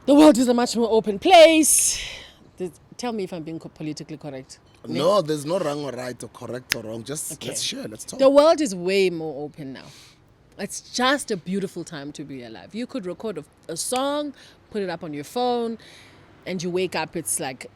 S1: the world is a much more open place. Tell me if I'm being politically correct.
S2: No, there's no wrong or right or correct or wrong. Just
S1: Okay.
S2: let's share, let's talk.
S1: The world is way more open now. It's just a beautiful time to be alive. You could record a song, put it up on your phone, and you wake up, it's like...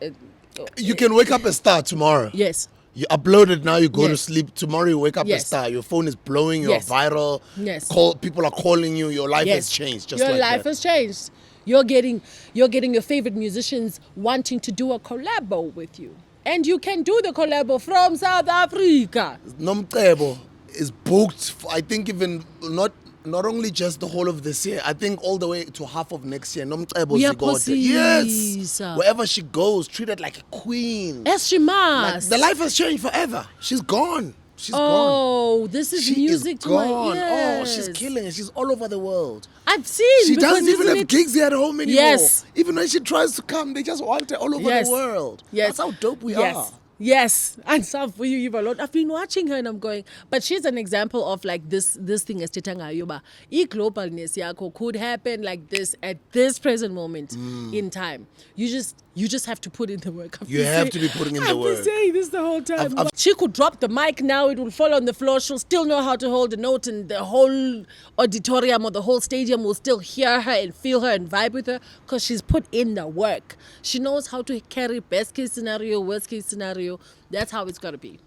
S2: You can wake up a star tomorrow.
S1: Yes.
S2: You upload it now, you go to
S1: Yes.
S2: sleep. Tomorrow you wake up a
S1: Yes.
S2: star. Your phone is blowing, you're
S1: Yes.
S2: viral.
S1: Yes.
S2: People are calling you, your life has
S1: Yes.
S2: changed. Just
S1: your
S2: like
S1: life
S2: that.
S1: has changed. You're getting your favorite musicians wanting to do a collabo with you. And you can do the collabo from South Africa.
S2: Nomcebo is booked for, I think even not only just the whole of this year, I think all the way to half of next year. Nomcebo Zikhona. Yes. Wherever she goes, treated like a queen.
S1: Yes, she must.
S2: Like, the life has changed forever. She's gone. She's gone.
S1: Oh, this is music to my ears.
S2: Oh, she's killing it. She's all over the world.
S1: I've seen.
S2: She doesn't even have gigs here at home anymore.
S1: Yes.
S2: Even when she tries to come, they just want her all over the world.
S1: Yes.
S2: That's how dope we are.
S1: Yes, and some for you, Viola. I've been watching her and I'm going, but she's an example of like this thing as Titanga Yuba. Globalness yako could happen like this at this present moment in time. You just have to put in the work.
S2: You have to be putting in the work.
S1: I've been saying this the whole time. She could drop the mic now, it will fall on the floor. She'll still know how to hold a note, and the whole auditorium or the whole stadium will still hear her and feel her and vibe with her because she's put in the work. She knows how to carry best case scenario, worst case scenario. That's how it's got to be.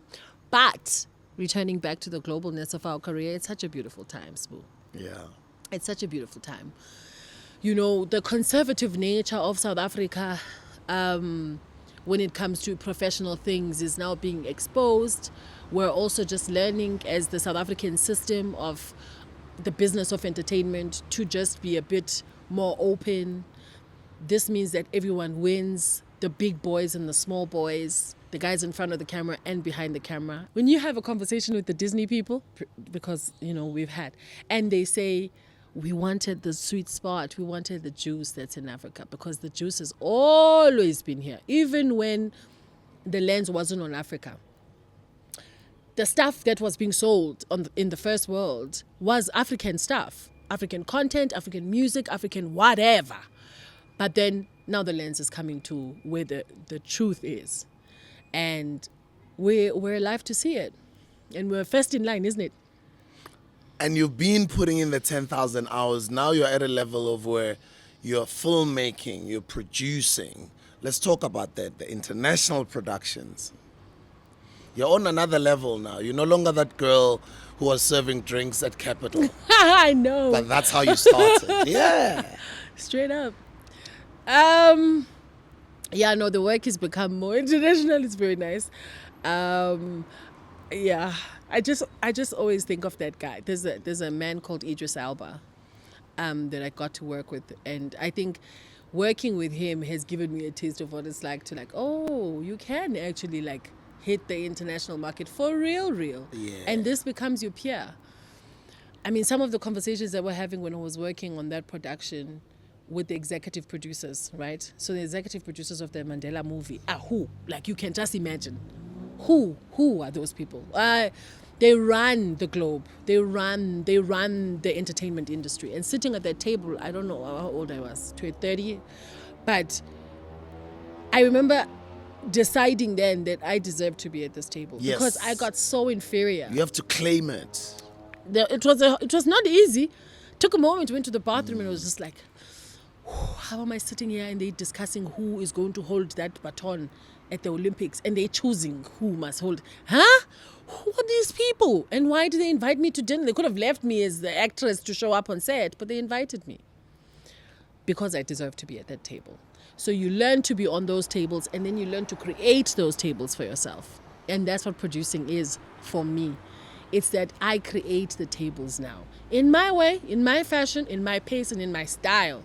S1: But returning back to the globalness of our career, it's such a beautiful time, Spoo.
S2: Yeah.
S1: It's such a beautiful time. You know, the conservative nature of South Africa when it comes to professional things is now being exposed. We're also just learning as the South African system of the business of entertainment to just be a bit more open. This means that everyone wins, the big boys and the small boys, the guys in front of the camera and behind the camera. When you have a conversation with the Disney people, because, you know, we've had, and they say, we wanted the sweet spot, we wanted the juice that's in Africa, because the juice has always been here, even when the lens wasn't on Africa. The stuff that was being sold in the first world was African stuff, African content, African music, African whatever. But then now the lens is coming to where the truth is. And we're alive to see it. And we're first in line, isn't it?
S2: And you've been putting in the 10,000 hours. Now you're at a level of where you're filmmaking, you're producing. Let's talk about that, the international productions. You're on another level now. You're no longer that girl who was serving drinks at Capitol.
S1: I know.
S2: But that's how you started. Yeah.
S1: Straight up. Yeah, no, the work has become more international. It's very nice. Yeah, I just always think of that guy. There's a man called Idris Elba that I got to work with, and I think working with him has given me a taste of what it's like to oh, you can actually hit the international market for real.
S2: Yeah.
S1: And this becomes your peer. I mean, some of the conversations that we're having when I was working on that production with the executive producers, right? So the executive producers of the Mandela movie are who? You can just imagine. Who are those people? They run the globe. They run the entertainment industry. And sitting at that table, I don't know how old I was, 30. But I remember deciding then that I deserved to be at this table.
S2: Yes.
S1: Because I got so inferior.
S2: You have to claim it.
S1: It was not easy. Took a moment, went to the bathroom and was just like, how am I sitting here and they're discussing who is going to hold that baton at the Olympics and they're choosing who must hold. Huh? Who are these people? And why did they invite me to dinner? They could have left me as the actress to show up on set, but they invited me because I deserve to be at that table. So you learn to be on those tables and then you learn to create those tables for yourself. And that's what producing is for me. It's that I create the tables now. In my way, in my fashion, in my pace, and in my style.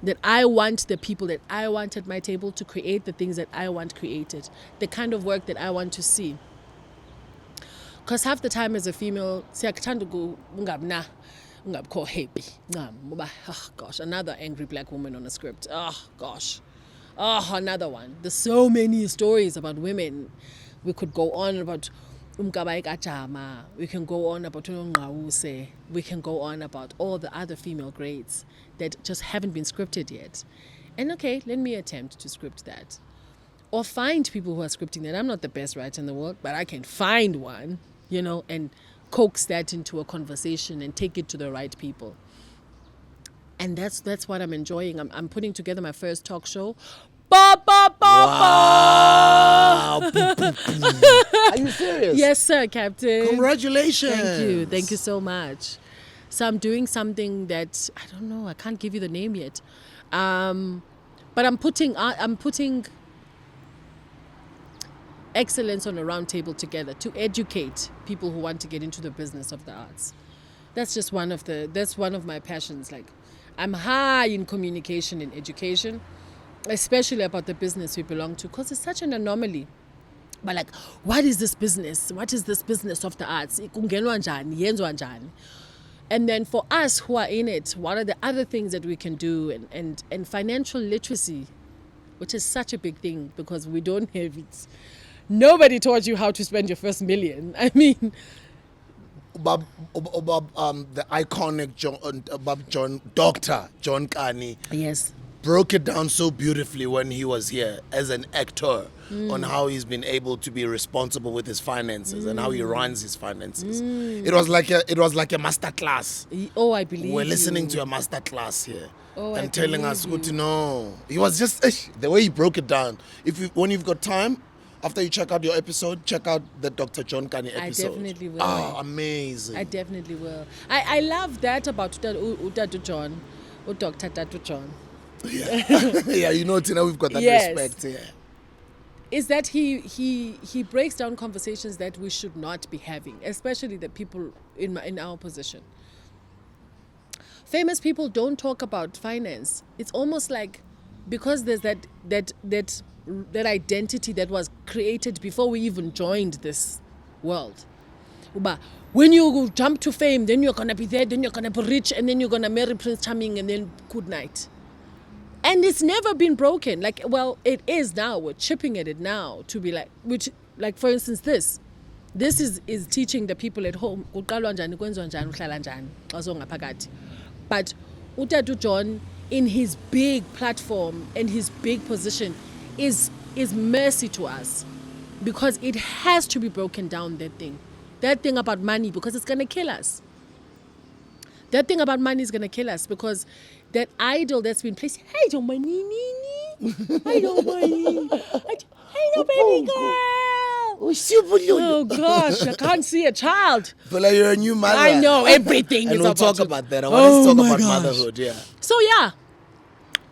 S1: That I want the people that I want at my table to create the things that I want created. The kind of work that I want to see. Because half the time as a female, happy. Oh gosh, another angry black woman on a script. Oh gosh. Oh, another one. There's so many stories about women. We could go on about we can go on about we can go on about all the other female greats that just haven't been scripted yet. And okay, let me attempt to script that. Or find people who are scripting that. I'm not the best writer in the world, but I can find one, and coax that into a conversation and take it to the right people. And that's what I'm enjoying. I'm putting together my first talk show.
S2: Wow. Are you serious?
S1: Yes, sir, Captain.
S2: Congratulations.
S1: Thank you so much. So I'm doing something that I don't know, I can't give you the name yet. But I'm putting excellence on a round table together to educate people who want to get into the business of the arts. That's just one of my passions. Like, I'm high in communication and education, especially about the business we belong to, because it's such an anomaly. But like, what is this business? What is this business of the arts? Kungenwa njani? Yenzwa njani? And then for us who are in it, what are the other things that we can do? And financial literacy, which is such a big thing because we don't have it. Nobody taught you how to spend your first million. I mean,
S2: the iconic Dr. John Kani
S1: yes,
S2: broke it down so beautifully when he was here as an actor on how he's been able to be responsible with his finances and how he runs his finances. It was like a master class.
S1: Oh, I believe
S2: We're listening
S1: you.
S2: to a master class here.
S1: Oh,
S2: and
S1: I
S2: telling us
S1: believe
S2: good to
S1: you.
S2: know. He was just the way he broke it down. When you've got time, after you check out your episode, check out the Dr. John Kani episode.
S1: I definitely will.
S2: Amazing.
S1: I definitely will. I love that about Utatu John, or Dr. Tatu John.
S2: Yeah, yeah, you know, Tina, we've got that
S1: Yes.
S2: respect here.
S1: Is that he breaks down conversations that we should not be having, especially the people in our position. Famous people don't talk about finance. It's almost like because there's that identity that was created before we even joined this world. But when you jump to fame, then you're gonna be there, then you're gonna be rich, and then you're gonna marry Prince Charming, and then good night. And it's never been broken. Like, well, it is now. We're chipping at it now to be like, which, like for instance, this is teaching the people at home. But Utatu John, in his big platform and his big position, is mercy to us, because it has to be broken down. That thing about money, because it's gonna kill us. That thing about money is gonna kill us, because that idol that's been placed. Hey, don't money, I don't money. Hey, no, baby girl. Oh gosh, I can't see a child.
S2: But like, you're a new mother.
S1: I know everything.
S2: And
S1: is
S2: we'll
S1: about
S2: talk
S1: to-
S2: about that. I want to talk about
S1: gosh.
S2: motherhood. Yeah.
S1: So yeah,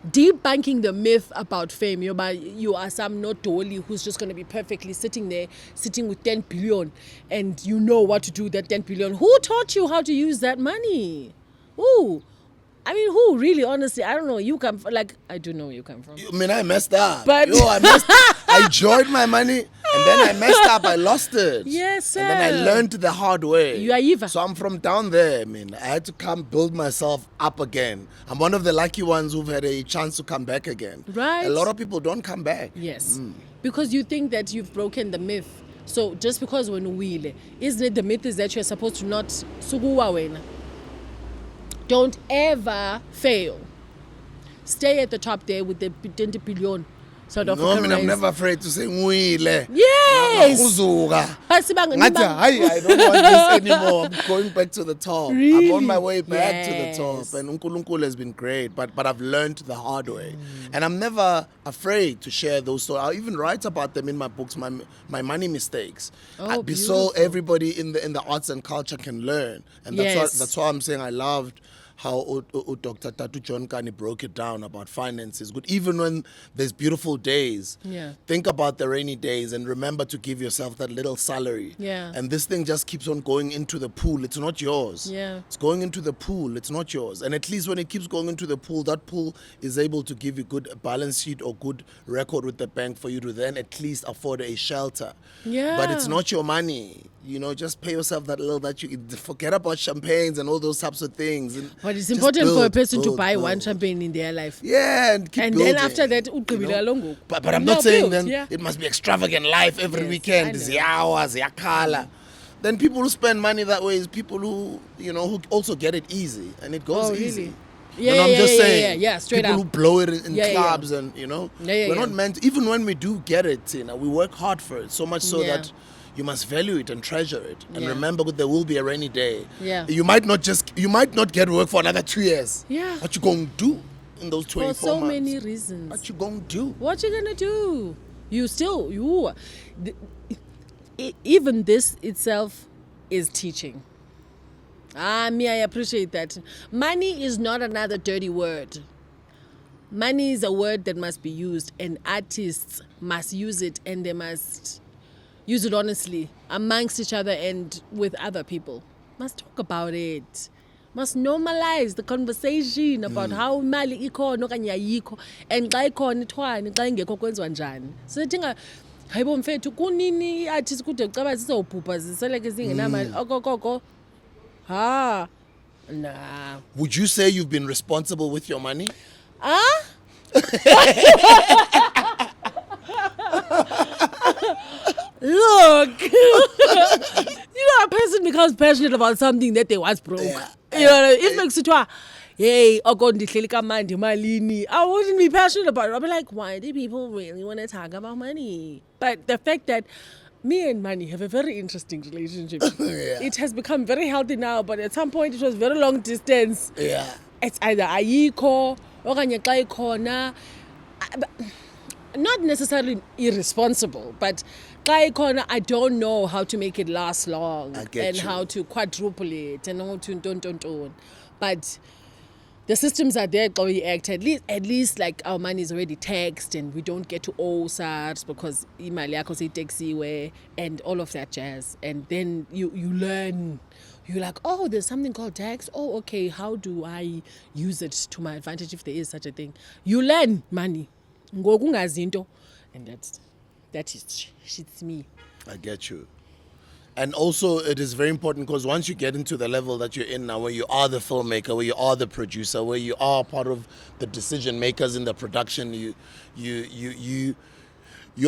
S1: debunking the myth about fame. You are some not dolly who's just going to be perfectly sitting with 10 billion, and you know what to do with that 10 billion. Who taught you how to use that money? Who? I mean, who really? Honestly, I don't know. You come from, like, I do know where you come from.
S2: I mean, I messed up.
S1: But-
S2: I enjoyed my money, and then I messed up. I lost it.
S1: Yes, sir.
S2: And then I learned the hard way.
S1: You are Eva.
S2: So I'm from down there. I mean, I had to come build myself up again. I'm one of the lucky ones who've had a chance to come back again.
S1: Right.
S2: A lot of people don't come back.
S1: Yes, because you think that you've broken the myth. So just because when we, isn't it the myth is that you're supposed to not suguwa wena? Don't ever fail. Stay at the top there with the 20 billion sort of.
S2: No, I mean, I'm never afraid to say Mwile.
S1: Yes.
S2: Ngakuzuka.
S1: But sibang-
S2: Ngathi,
S1: nibang-
S2: hayi, I don't want this anymore. I'm going back to the top. I'm
S1: Really?
S2: on my way back to the
S1: Yes.
S2: top. And uNkulunkulu has been great, but I've learned the hard way. And I'm never afraid to share those stories. I'll even write about them in my books, my money mistakes.
S1: Oh,
S2: So
S1: beautiful.
S2: everybody in the arts and culture can learn. And
S1: Yes.
S2: that's why I'm saying I loved how Dr. Tatu John Kani broke it down about finances. Good, even when there's beautiful days,
S1: Yeah.
S2: think about the rainy days and remember to give yourself that little salary.
S1: Yeah.
S2: And this thing just keeps on going into the pool. It's not yours.
S1: Yeah.
S2: It's going into the pool. It's not yours. And at least when it keeps going into the pool, that pool is able to give you good balance sheet or good record with the bank for you to then at least afford a shelter.
S1: Yeah.
S2: But it's not your money. You know, just pay yourself that little that you forget about champagnes and all those types of things. And
S1: But it's
S2: just
S1: important for a
S2: build,
S1: person to
S2: build,
S1: buy
S2: build.
S1: one champagne in their life.
S2: Yeah, and keep
S1: And
S2: building.
S1: then after that,
S2: you
S1: ugqibile
S2: know?
S1: along.
S2: But I'm
S1: No,
S2: not saying
S1: build,
S2: then
S1: yeah.
S2: it must be extravagant life every
S1: Yes,
S2: weekend.
S1: I know.
S2: Ziyawa, ziyakhala. Then people who spend money that way is people who, you know, who also get it easy. And it goes
S1: Oh,
S2: easy.
S1: really?
S2: You know, I'm just saying.
S1: Yeah, straight
S2: people
S1: up.
S2: who blow it in
S1: Yeah, yeah,
S2: clubs and, you know,
S1: Yeah,
S2: we're not meant, even when we do get it, you know, we work hard for it. So much so
S1: Yeah.
S2: that you must value it and treasure it. And
S1: Yeah.
S2: remember that there will be a rainy day.
S1: Yeah.
S2: You might not get work for another 2 years.
S1: Yeah.
S2: What you going to do in those 24
S1: For so
S2: months?
S1: many reasons.
S2: What you going to do?
S1: What you gonna do? Even this itself is teaching. Me, I appreciate that. Money is not another dirty word. Money is a word that must be used, and artists must use it, and they must use it honestly amongst each other and with other people. Must talk about it. Must normalize the conversation about how imali ikhona okanye ayikho and xa ikhona ithwani xa ingekho kwenziwa njani. So thinga hayibo mfethu kunini artist kude kucaba zizobhubha ziseleke zingenamali okokoko. Ha. Nah.
S2: Would you say you've been responsible with your money?
S1: Look, a person becomes passionate about something that they once broke.
S2: Yeah.
S1: You know, if makes it hey, I wouldn't be passionate about it. I'll be like, why do people really want to talk about money? But the fact that me and money have a very interesting relationship.
S2: Yeah.
S1: It has become very healthy now, but at some point it was very long distance.
S2: Yeah.
S1: It's either ayikho okanye xa ikhona. Not necessarily irresponsible, but xa ikhona, I don't know how to make it last long and how to quadruple it and how to don't. But the systems are there how we act. At least like our money is already taxed and we don't get to owe SARS because imali yakho seyitexiwe and all of that jazz. And then you learn. You're like, oh, there's something called tax. Oh, okay, how do I use it to my advantage if there is such a thing? You learn money. Ngokungazinto, and that is shits me.
S2: I get you. And also it is very important because once you get into the level that you're in now, where you are the filmmaker, where you are the producer, where you are part of the decision makers in the production, you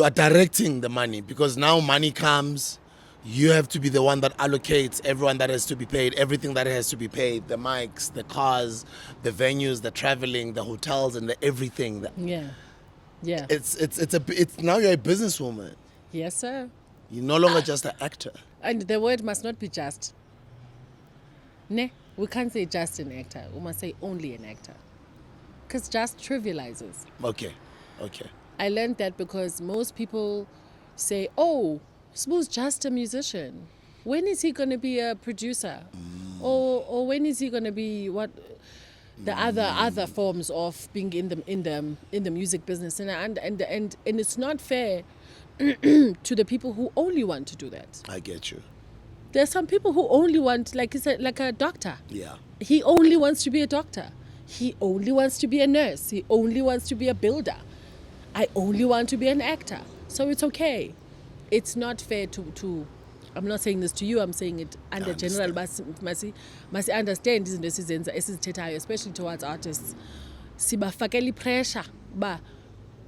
S2: are directing the money, because now money comes. You have to be the one that allocates everyone that has to be paid, everything that has to be paid, the mics, the cars, the venues, the traveling, the hotels, and the everything.
S1: Yeah.
S2: It's now you're a businesswoman.
S1: Yes, sir.
S2: You're no longer just an actor.
S1: And the word must not be just. Ne, we can't say just an actor. We must say only an actor. Because just trivializes.
S2: Okay.
S1: I learned that because most people say, oh, Sbu's just a musician. When is he going to be a producer? Or when is he going to be what the other forms of being in the music business? And it's not fair to the people who only want to do that.
S2: I get you.
S1: There's some people who only want, like a doctor.
S2: Yeah.
S1: He only wants to be a doctor. He only wants to be a nurse. He only wants to be a builder. I only want to be an actor. So it's okay. It's not fair to I'm not saying this to you, I'm saying it under general must understand izinto esizithethayo, especially towards artists. Sibafakela pressure ba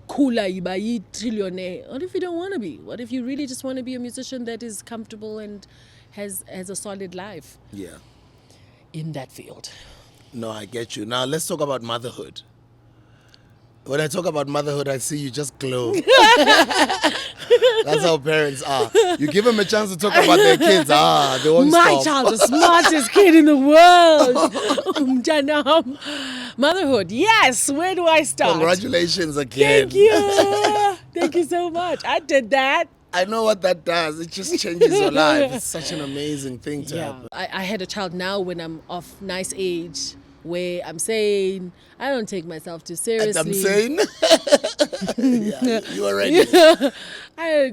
S1: khula yiba yi-trillionaire. What if you don't want to be? What if you really just want to be a musician that is comfortable and has a solid life?
S2: Yeah.
S1: In that field.
S2: No, I get you. Now let's talk about motherhood. When I talk about motherhood, I see you just glow. That's how parents are. You give them a chance to talk about their kids. They won't
S1: My
S2: stop.
S1: child, the smartest kid in the world. Motherhood. Yes. Where do I start?
S2: Congratulations again.
S1: Thank you. Thank you so much. I did that.
S2: I know what that does. It just changes your life. It's such an amazing thing to happen.
S1: I had a child now when I'm of nice age, where I'm saying I don't take myself too seriously.
S2: And I'm saying, yeah, you were ready.
S1: I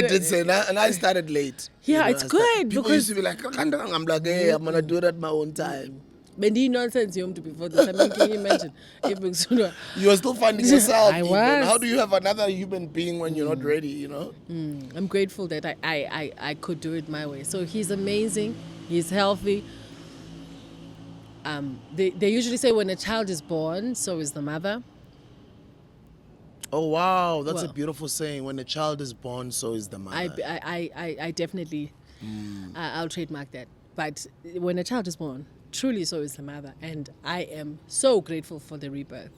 S2: did say, and I started late.
S1: Yeah, it's good
S2: People
S1: because
S2: used to be like, I'm like, hey, I'm gonna do it at my own time.
S1: Bendi nonsense you to before this. I mean, can you imagine?
S2: You were still finding yourself.
S1: I
S2: was.
S1: was.
S2: How do you have another human being when you're not ready? You know.
S1: I'm grateful that I could do it my way. So he's amazing. He's healthy. They usually say when a child is born, so is the mother.
S2: Oh wow, that's a beautiful saying. When a child is born, so is the mother.
S1: I definitely I'll trademark that. But when a child is born, truly so is the mother, and I am so grateful for the rebirth,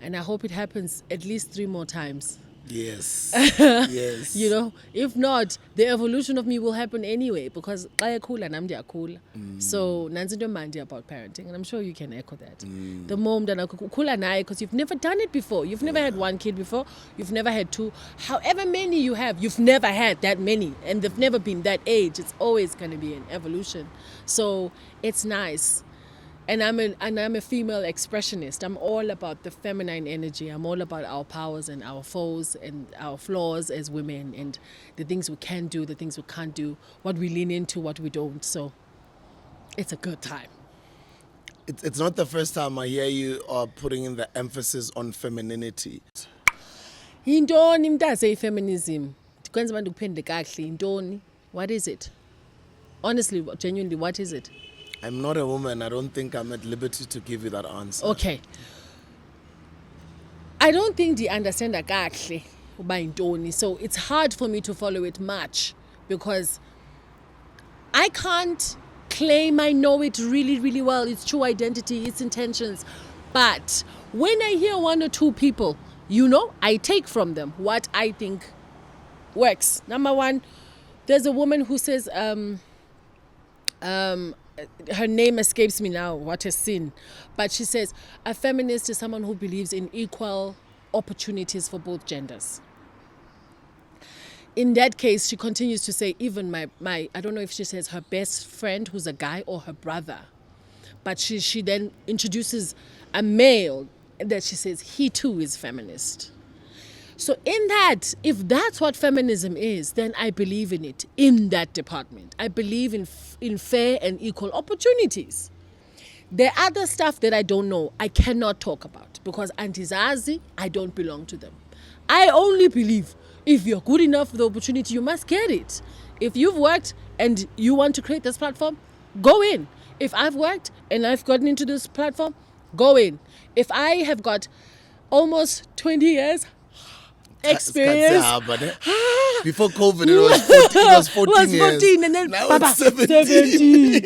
S1: and I hope it happens at least 3 more times.
S2: Yes. Yes.
S1: You know, if not, the evolution of me will happen anyway, because xa ekhula nam ndiyakhula. So nansi into mandi about parenting, and I'm sure you can echo that. The mom that ukhula naye, because you've never done it before. You've never had 1 kid before. You've never had 2. However many you have, you've never had that many, and they've never been that age. It's always going to be an evolution. So it's nice And I'm a female expressionist. I'm all about the feminine energy. I'm all about our powers and our foes and our flaws as women and the things we can do, the things we can't do, what we lean into, what we don't. So it's a good time.
S2: It's not the first time I hear you putting in the emphasis on femininity.
S1: Yintoni mntaze feminism? Kwenza abantu kuphendule kahle yintoni? What is it? Honestly, genuinely, what is it?
S2: I'm not a woman. I don't think I'm at liberty to give you that answer.
S1: Okay. I don't think they understand kahle uba yintoni. So it's hard for me to follow it much because I can't claim I know it really, really well. Its true identity, its intentions. But when I hear one or two people, I take from them what I think works. Number one, there's a woman who says, her name escapes me now, what a sin. But she says, a feminist is someone who believes in equal opportunities for both genders. In that case, she continues to say, even my I don't know if she says her best friend who's a guy or her brother. But she then introduces a male that she says he too is feminist. So in that, if that's what feminism is, then I believe in it in that department. I believe in fair and equal opportunities. The other stuff that I don't know, I cannot talk about because antizazi, I don't belong to them. I only believe if you're good enough for the opportunity, you must get it. If you've worked and you want to create this platform, go in. If I've worked and I've gotten into this platform, go in. If I have got almost 20 years experience.
S2: Before COVID, it was 14 years.
S1: 14 and then
S2: now it's 17.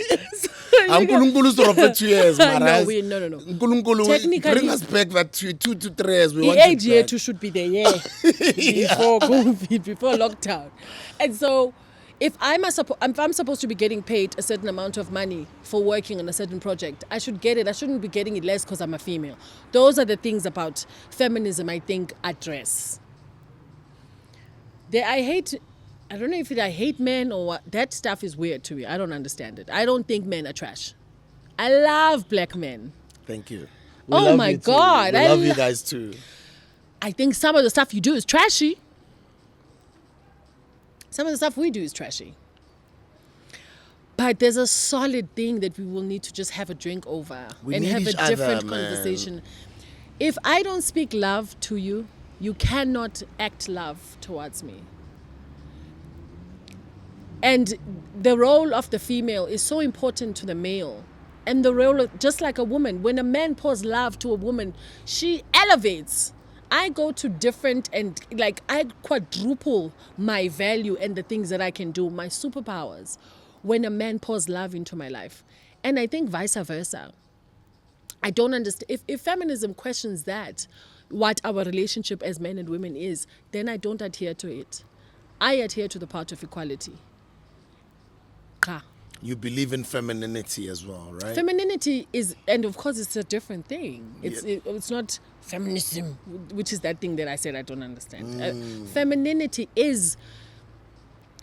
S2: Nkulunkulu store for 2 years,
S1: No.
S2: Nkulunkulu,
S1: Technically,
S2: bring us back that 2 to 3 years. We
S1: the
S2: want
S1: age
S2: it
S1: year
S2: back.
S1: 2 should be the year before COVID, before lockdown. And so if I'm supposed to be getting paid a certain amount of money for working on a certain project, I should get it. I shouldn't be getting it less because I'm a female. Those are the things about feminism I think address. I don't know if I hate men or what. That stuff is weird to me. I don't understand it. I don't think men are trash. I love black men.
S2: Thank you.
S1: Oh my God.
S2: I love you guys too.
S1: I think some of the stuff you do is trashy. Some of the stuff we do is trashy. But there's a solid thing that we will need to just have a drink over and have a different conversation. If I don't speak love to you, you cannot act love towards me. And the role of the female is so important to the male. And the role, just like a woman, when a man pours love to a woman, she elevates. I go to different and I quadruple my value and the things that I can do, my superpowers, when a man pours love into my life. And I think vice versa. I don't understand. If feminism questions that, what our relationship as men and women is, then I don't adhere to it. I adhere to the part of equality.
S2: You believe in femininity as well, right?
S1: Femininity is, and of course it's a different thing. It's not feminism, which is that thing that I said I don't understand. Femininity is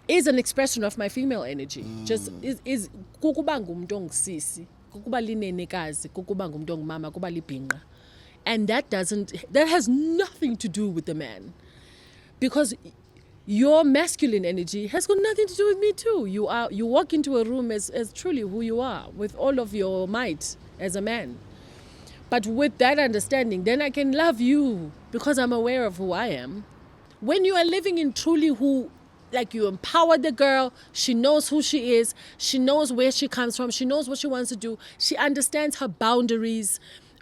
S1: an expression of my female energy. Just is kukuba ngumuntu ongisisi, kukuba linenekazi, kukuba ngumuntu ongumama, kuba libhinqa. And that has nothing to do with the man. Because your masculine energy has got nothing to do with me too. You walk into a room as truly who you are, with all of your might as a man. But with that understanding, then I can love you because I'm aware of who I am. When you are living in truly who, you empower the girl, she knows who she is, she knows where she comes from, she knows what she wants to do, she understands her boundaries,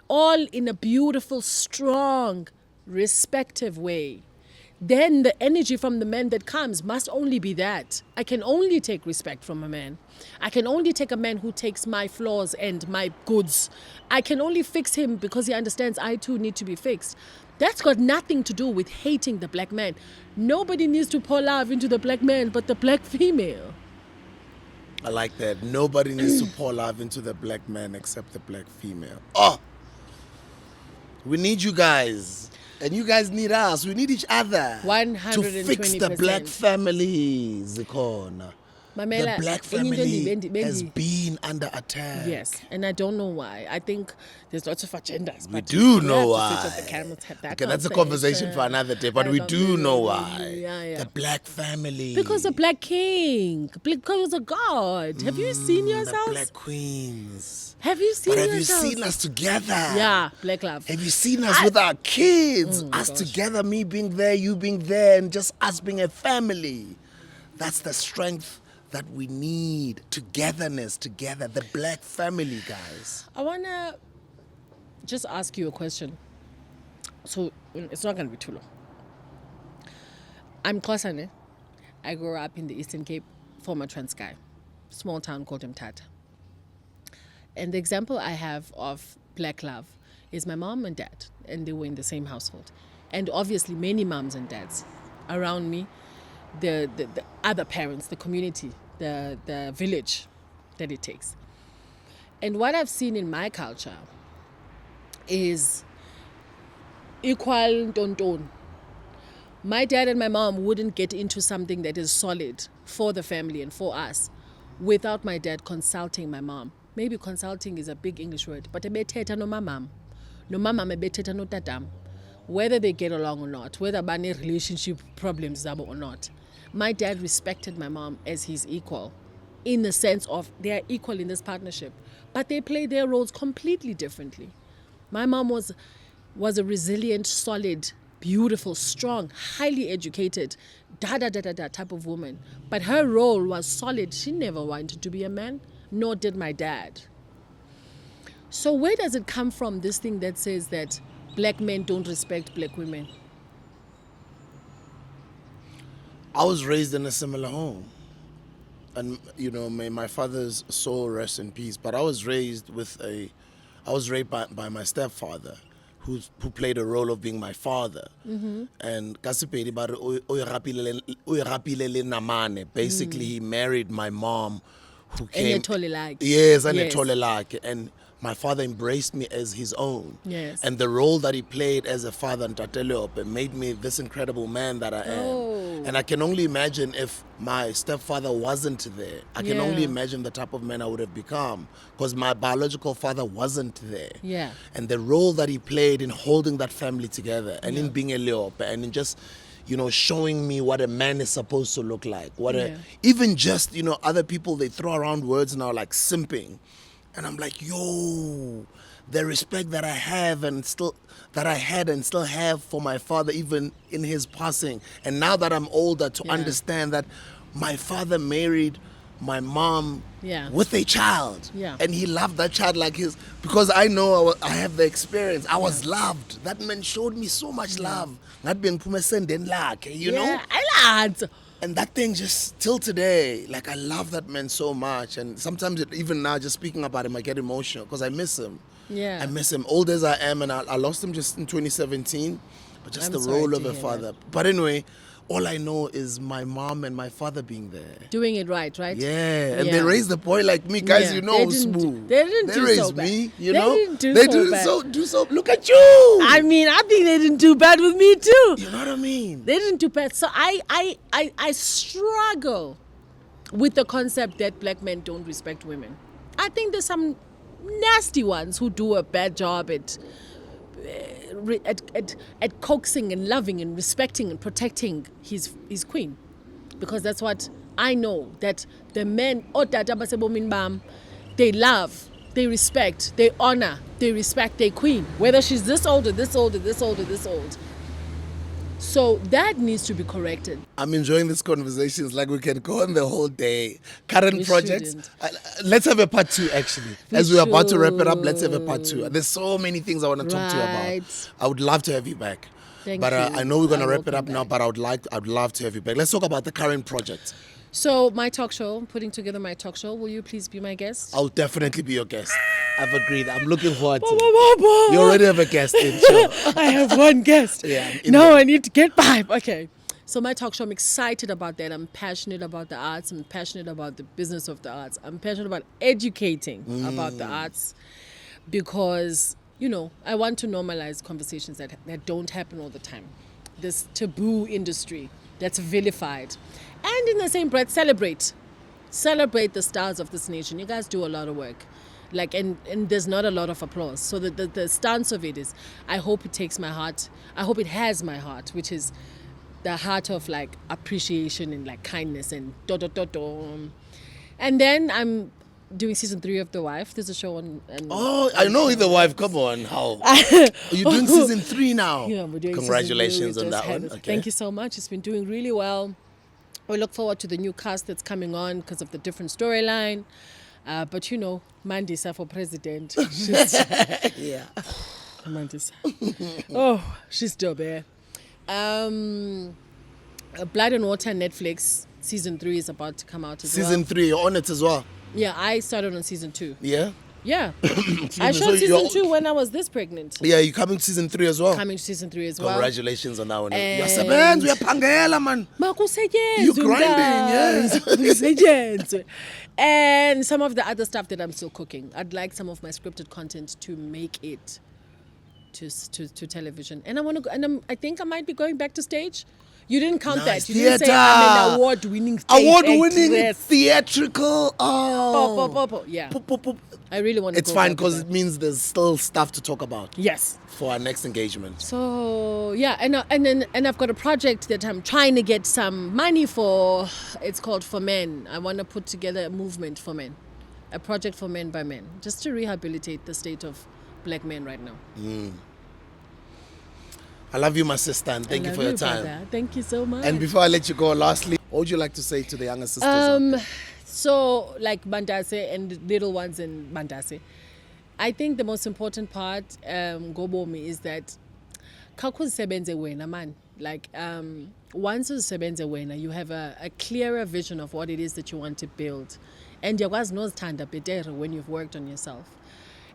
S1: all in a beautiful, strong, respective way. Then the energy from the man that comes must only be that. I can only take respect from a man. I can only take a man who takes my flaws and my goods. I can only fix him because he understands I too need to be fixed. That's got nothing to do with hating the black man. Nobody needs to pour love into the black man but the black female.
S2: I like that. Nobody needs to pour love into the black man except the black female. Oh! We need you guys. And you guys need us. We need each other.
S1: 120%.
S2: To fix the black family, Zikhona.
S1: Mamela,
S2: the black
S1: enye into
S2: family
S1: bendi-
S2: has
S1: bendi-
S2: been under attack.
S1: Yes, and I don't know why. I think there's lots of agendas.
S2: We
S1: but
S2: do
S1: we
S2: know
S1: have to sit
S2: why.
S1: at the camels, have that
S2: Okay, that's a conversation for another day, but we do know why.
S1: Yeah.
S2: The black family.
S1: Because the black king, because of God. Have you seen
S2: The
S1: yourselves?
S2: black queens.
S1: Have you seen
S2: But have you
S1: yourselves?
S2: seen us together?
S1: Yeah, black love.
S2: Have you seen us with our kids? Us
S1: gosh.
S2: together, me being there, you being there, and just us being a family. That's the strength that we need. Togetherness, together. The black family, guys.
S1: I want to just ask you a question. So it's not going to be too long. I'm Xhosa. I grew up in the Eastern Cape, former Transkei, small town called Mthatha. And the example I have of black love is my mom and dad, and they were in the same household. And obviously many moms and dads around me, the other parents, the community, the village that it takes. And what I've seen in my culture is equal tonton. My dad and my mom wouldn't get into something that is solid for the family and for us without my dad consulting my mom. Maybe consulting is a big English word, but ebethetha no mamam. No mamam ebethetha no tatam. Whether they get along or not, whether bane relationship problems zabo or not. My dad respected my mom as his equal, in the sense of they are equal in this partnership, but they play their roles completely differently. My mom was a resilient, solid, beautiful, strong, highly educated, type of woman. But her role was solid. She never wanted to be a man, nor did my dad. So where does it come from, this thing that says that black men don't respect black women?
S2: I was raised in a similar home. And, you know, may my father's soul rest in peace. But I was raised by my stepfather, who played a role of being my father. And basically he married my mom, who came. Yes, and my father embraced me as his own.
S1: Yes.
S2: And the role that he played as a father in Tatelope made me this incredible man that I am.
S1: Oh.
S2: And I can only imagine if my stepfather wasn't there. I can only
S1: Yeah.
S2: imagine the type of man I would have become, because my biological father wasn't there.
S1: Yeah.
S2: And the role that he played in holding that family together and in being a Leope and in just, you know, showing me what a man is supposed to look like. Even just, you know, other people, they throw around words now like simping. And I'm like, yo, the respect that I have and still that I had and still have for my father, even in his passing. And now that I'm older, to understand that my father married my mom with a child.
S1: Yeah.
S2: And he loved that child like his, because I know I have the experience. I was loved. That man showed me so much love. Not being you know?
S1: I love.
S2: And that thing just till today, like I love that man so much. And sometimes even now, just speaking about him, I get emotional because I miss him.
S1: Yeah.
S2: I miss him. Old as I am, and I lost him just in 2017. But just
S1: I'm
S2: the
S1: sorry
S2: role
S1: to
S2: of a
S1: hear
S2: father. But anyway, all I know is my mom and my father being there.
S1: Doing it right?
S2: Yeah, and they raised the boy like me, guys.
S1: Yeah.
S2: You know, smooth.
S1: They didn't do
S2: raised
S1: so bad.
S2: me. You
S1: They
S2: know,
S1: didn't do
S2: they
S1: so
S2: do
S1: bad.
S2: so. Look at you.
S1: I mean, I think they didn't do bad with me too.
S2: You know what I mean?
S1: They didn't do bad. So I struggle with the concept that black men don't respect women. I think there's some nasty ones who do a bad job at coaxing and loving and respecting and protecting his queen, because that's what I know, that the men they love, they respect, they honor, they respect their queen, whether she's this old or this old or this old or this old. So that needs to be corrected.
S2: I'm enjoying this conversation. It's like we can go on the whole day. Current
S1: We
S2: projects.
S1: shouldn't.
S2: Let's have a part 2, actually. As we're about to wrap it up, let's have a part 2. There's so many things I want to talk to you about.
S1: Right.
S2: I would love to have you back.
S1: Thank
S2: but
S1: you.
S2: I know we're going to
S1: I
S2: wrap
S1: will
S2: it up
S1: come
S2: now,
S1: back.
S2: but I'd love to have you back. Let's talk about the current project.
S1: So my talk show, putting together my talk show, will you please be my guest?
S2: I'll definitely be your guest. I've agreed. I'm looking forward to it. You already have a guest in, sure.
S1: I have one guest.
S2: Yeah, I'm in
S1: No,
S2: there.
S1: I need to get 5. Okay. So my talk show, I'm excited about that. I'm passionate about the arts. I'm passionate about the business of the arts. I'm passionate about educating about the arts, because, you know, I want to normalize conversations that don't happen all the time. This taboo industry that's vilified. And in the same breath, celebrate celebrate the stars of this nation. You guys do a lot of work. Like, and there's not a lot of applause. So the stance of it is, I hope it takes my heart. I hope it has my heart, which is the heart of like appreciation and like kindness and And then I'm doing season 3 of The Wife. There's a show on.
S2: Oh, I know The Wife. Come on, how? You're doing season 3 now.
S1: Yeah, we're doing
S2: Congratulations
S1: season 3.
S2: on that one. Okay.
S1: Thank you so much. It's been doing really well. We look forward to the new cast that's coming on because of the different storyline. But you know, Mandisa for president.
S2: Yeah.
S1: Mandisa. Oh, she's still there. Blood and Water on Netflix. Season 3 is about to come out as well.
S2: Season 3, you're on it as well.
S1: Yeah, I started on season 2.
S2: Yeah?
S1: Yeah. I shot season 2 when I was this pregnant.
S2: Yeah, you're coming to season 3 as well.
S1: Coming to season 3 as well.
S2: Congratulations on that one.
S1: And-
S2: Yasebenza, uyaphangela, man.
S1: You're
S2: grinding,
S1: yes. And some of the other stuff that I'm still cooking. I'd like some of my scripted content to make it to television. And I want to go, and I think I might be going back to stage. You didn't count
S2: Nice.
S1: that. You didn't say I'm an award-winning stage
S2: Award-winning
S1: actress.
S2: theatrical. Oh.
S1: Yeah.
S2: Pop, pop, pop.
S1: I really want to
S2: It's
S1: go
S2: fine
S1: back to
S2: because
S1: that.
S2: it means there's still stuff to talk about
S1: Yes.
S2: for our next engagement.
S1: So yeah, and I've got a project that I'm trying to get some money for. It's called For Men. I want to put together a movement for men, a project for men by men, just to rehabilitate the state of black men right now.
S2: I love you, my sister, and thank you for your time.
S1: Brother. Thank you so much.
S2: And before I let you go, lastly, what would you like to say to the younger sisters? out there?
S1: So like Bandase and little ones in Bandase, I think the most important part, Gobomi, is that kakuzisebenze wena man. Like once uzisebenze wena, you have a clearer vision of what it is that you want to build, and yakwazi nozithanda betere when you've worked on yourself.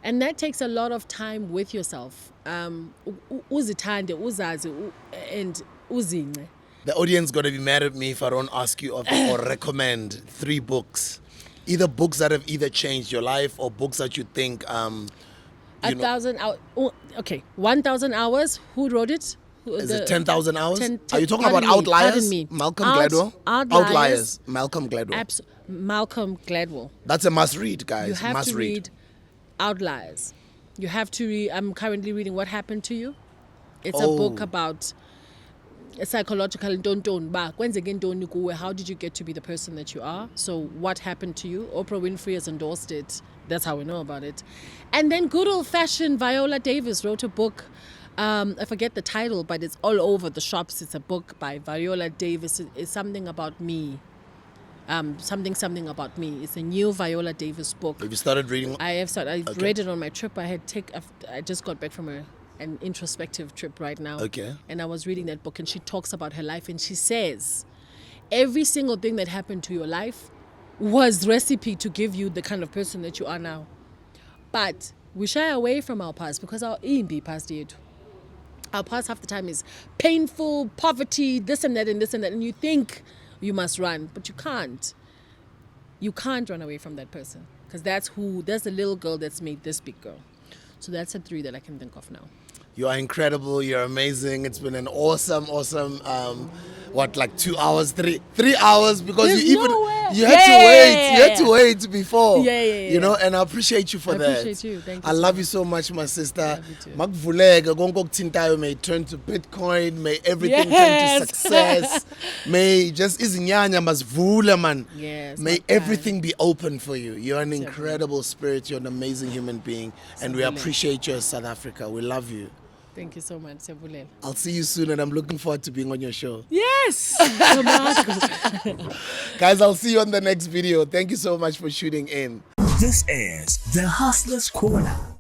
S1: And that takes a lot of time with yourself. Uzithande, uzazi, and uzince.
S2: The audience got to be mad at me if I don't ask you or recommend 3 books. Either books that have either changed your life or books that you think...
S1: 1,000 hours. Okay, 1,000 hours. Who wrote it?
S2: Is it 10,000 hours? Are you talking
S1: pardon
S2: about
S1: me,
S2: Outliers?
S1: pardon me.
S2: Malcolm Gladwell?
S1: Outliers.
S2: Malcolm Gladwell.
S1: Malcolm Gladwell.
S2: That's a must read, guys.
S1: You have
S2: must
S1: to read Outliers. You have to read. I'm currently reading What Happened to You. It's a book about a psychological how did you get to be the person that you are? So what happened to you? Oprah Winfrey has endorsed it. That's how we know about it. And then good old-fashioned Viola Davis wrote a book. I forget the title, but it's all over the shops. It's a book by Viola Davis. It's something about me. Something about me. It's a new Viola Davis book.
S2: Have you started reading?
S1: I have started. I
S2: Okay.
S1: read it on my trip. I just got back from an introspective trip right now.
S2: Okay.
S1: And I was reading that book, and she talks about her life, and she says, every single thing that happened to your life was recipe to give you the kind of person that you are now. But we shy away from our past because our past yet. Our past half the time is painful, poverty, this and that, and you think you must run, but you can't. You can't run away from that person because that's the little girl that's made this big girl. So that's the 3 that I can think of now.
S2: You are incredible. You're amazing. It's been an awesome, 2 hours, 3 hours because
S1: There's
S2: you
S1: no way.
S2: had to wait. You had to wait before.
S1: Yeah.
S2: You know, and I appreciate you for that.
S1: I appreciate you. Thank you.
S2: I love you so much, my sister.
S1: Love you too.
S2: Makuvuleka konke okuthintayo may turn to Bitcoin, may everything turn
S1: Yes.
S2: to success. May just izinyanya masivule man.
S1: Yes,
S2: May
S1: my
S2: everything be open for you. You're an incredible spirit. You're an amazing human being, and we
S1: Siyabonga.
S2: appreciate you as South Africa. We love you.
S1: Thank you so much. Siyabulela.
S2: I'll see you soon, and I'm looking forward to being on your show.
S1: Yes.
S2: Guys, I'll see you on the next video. Thank you so much for shooting in.
S3: This is The Hustler's Corner.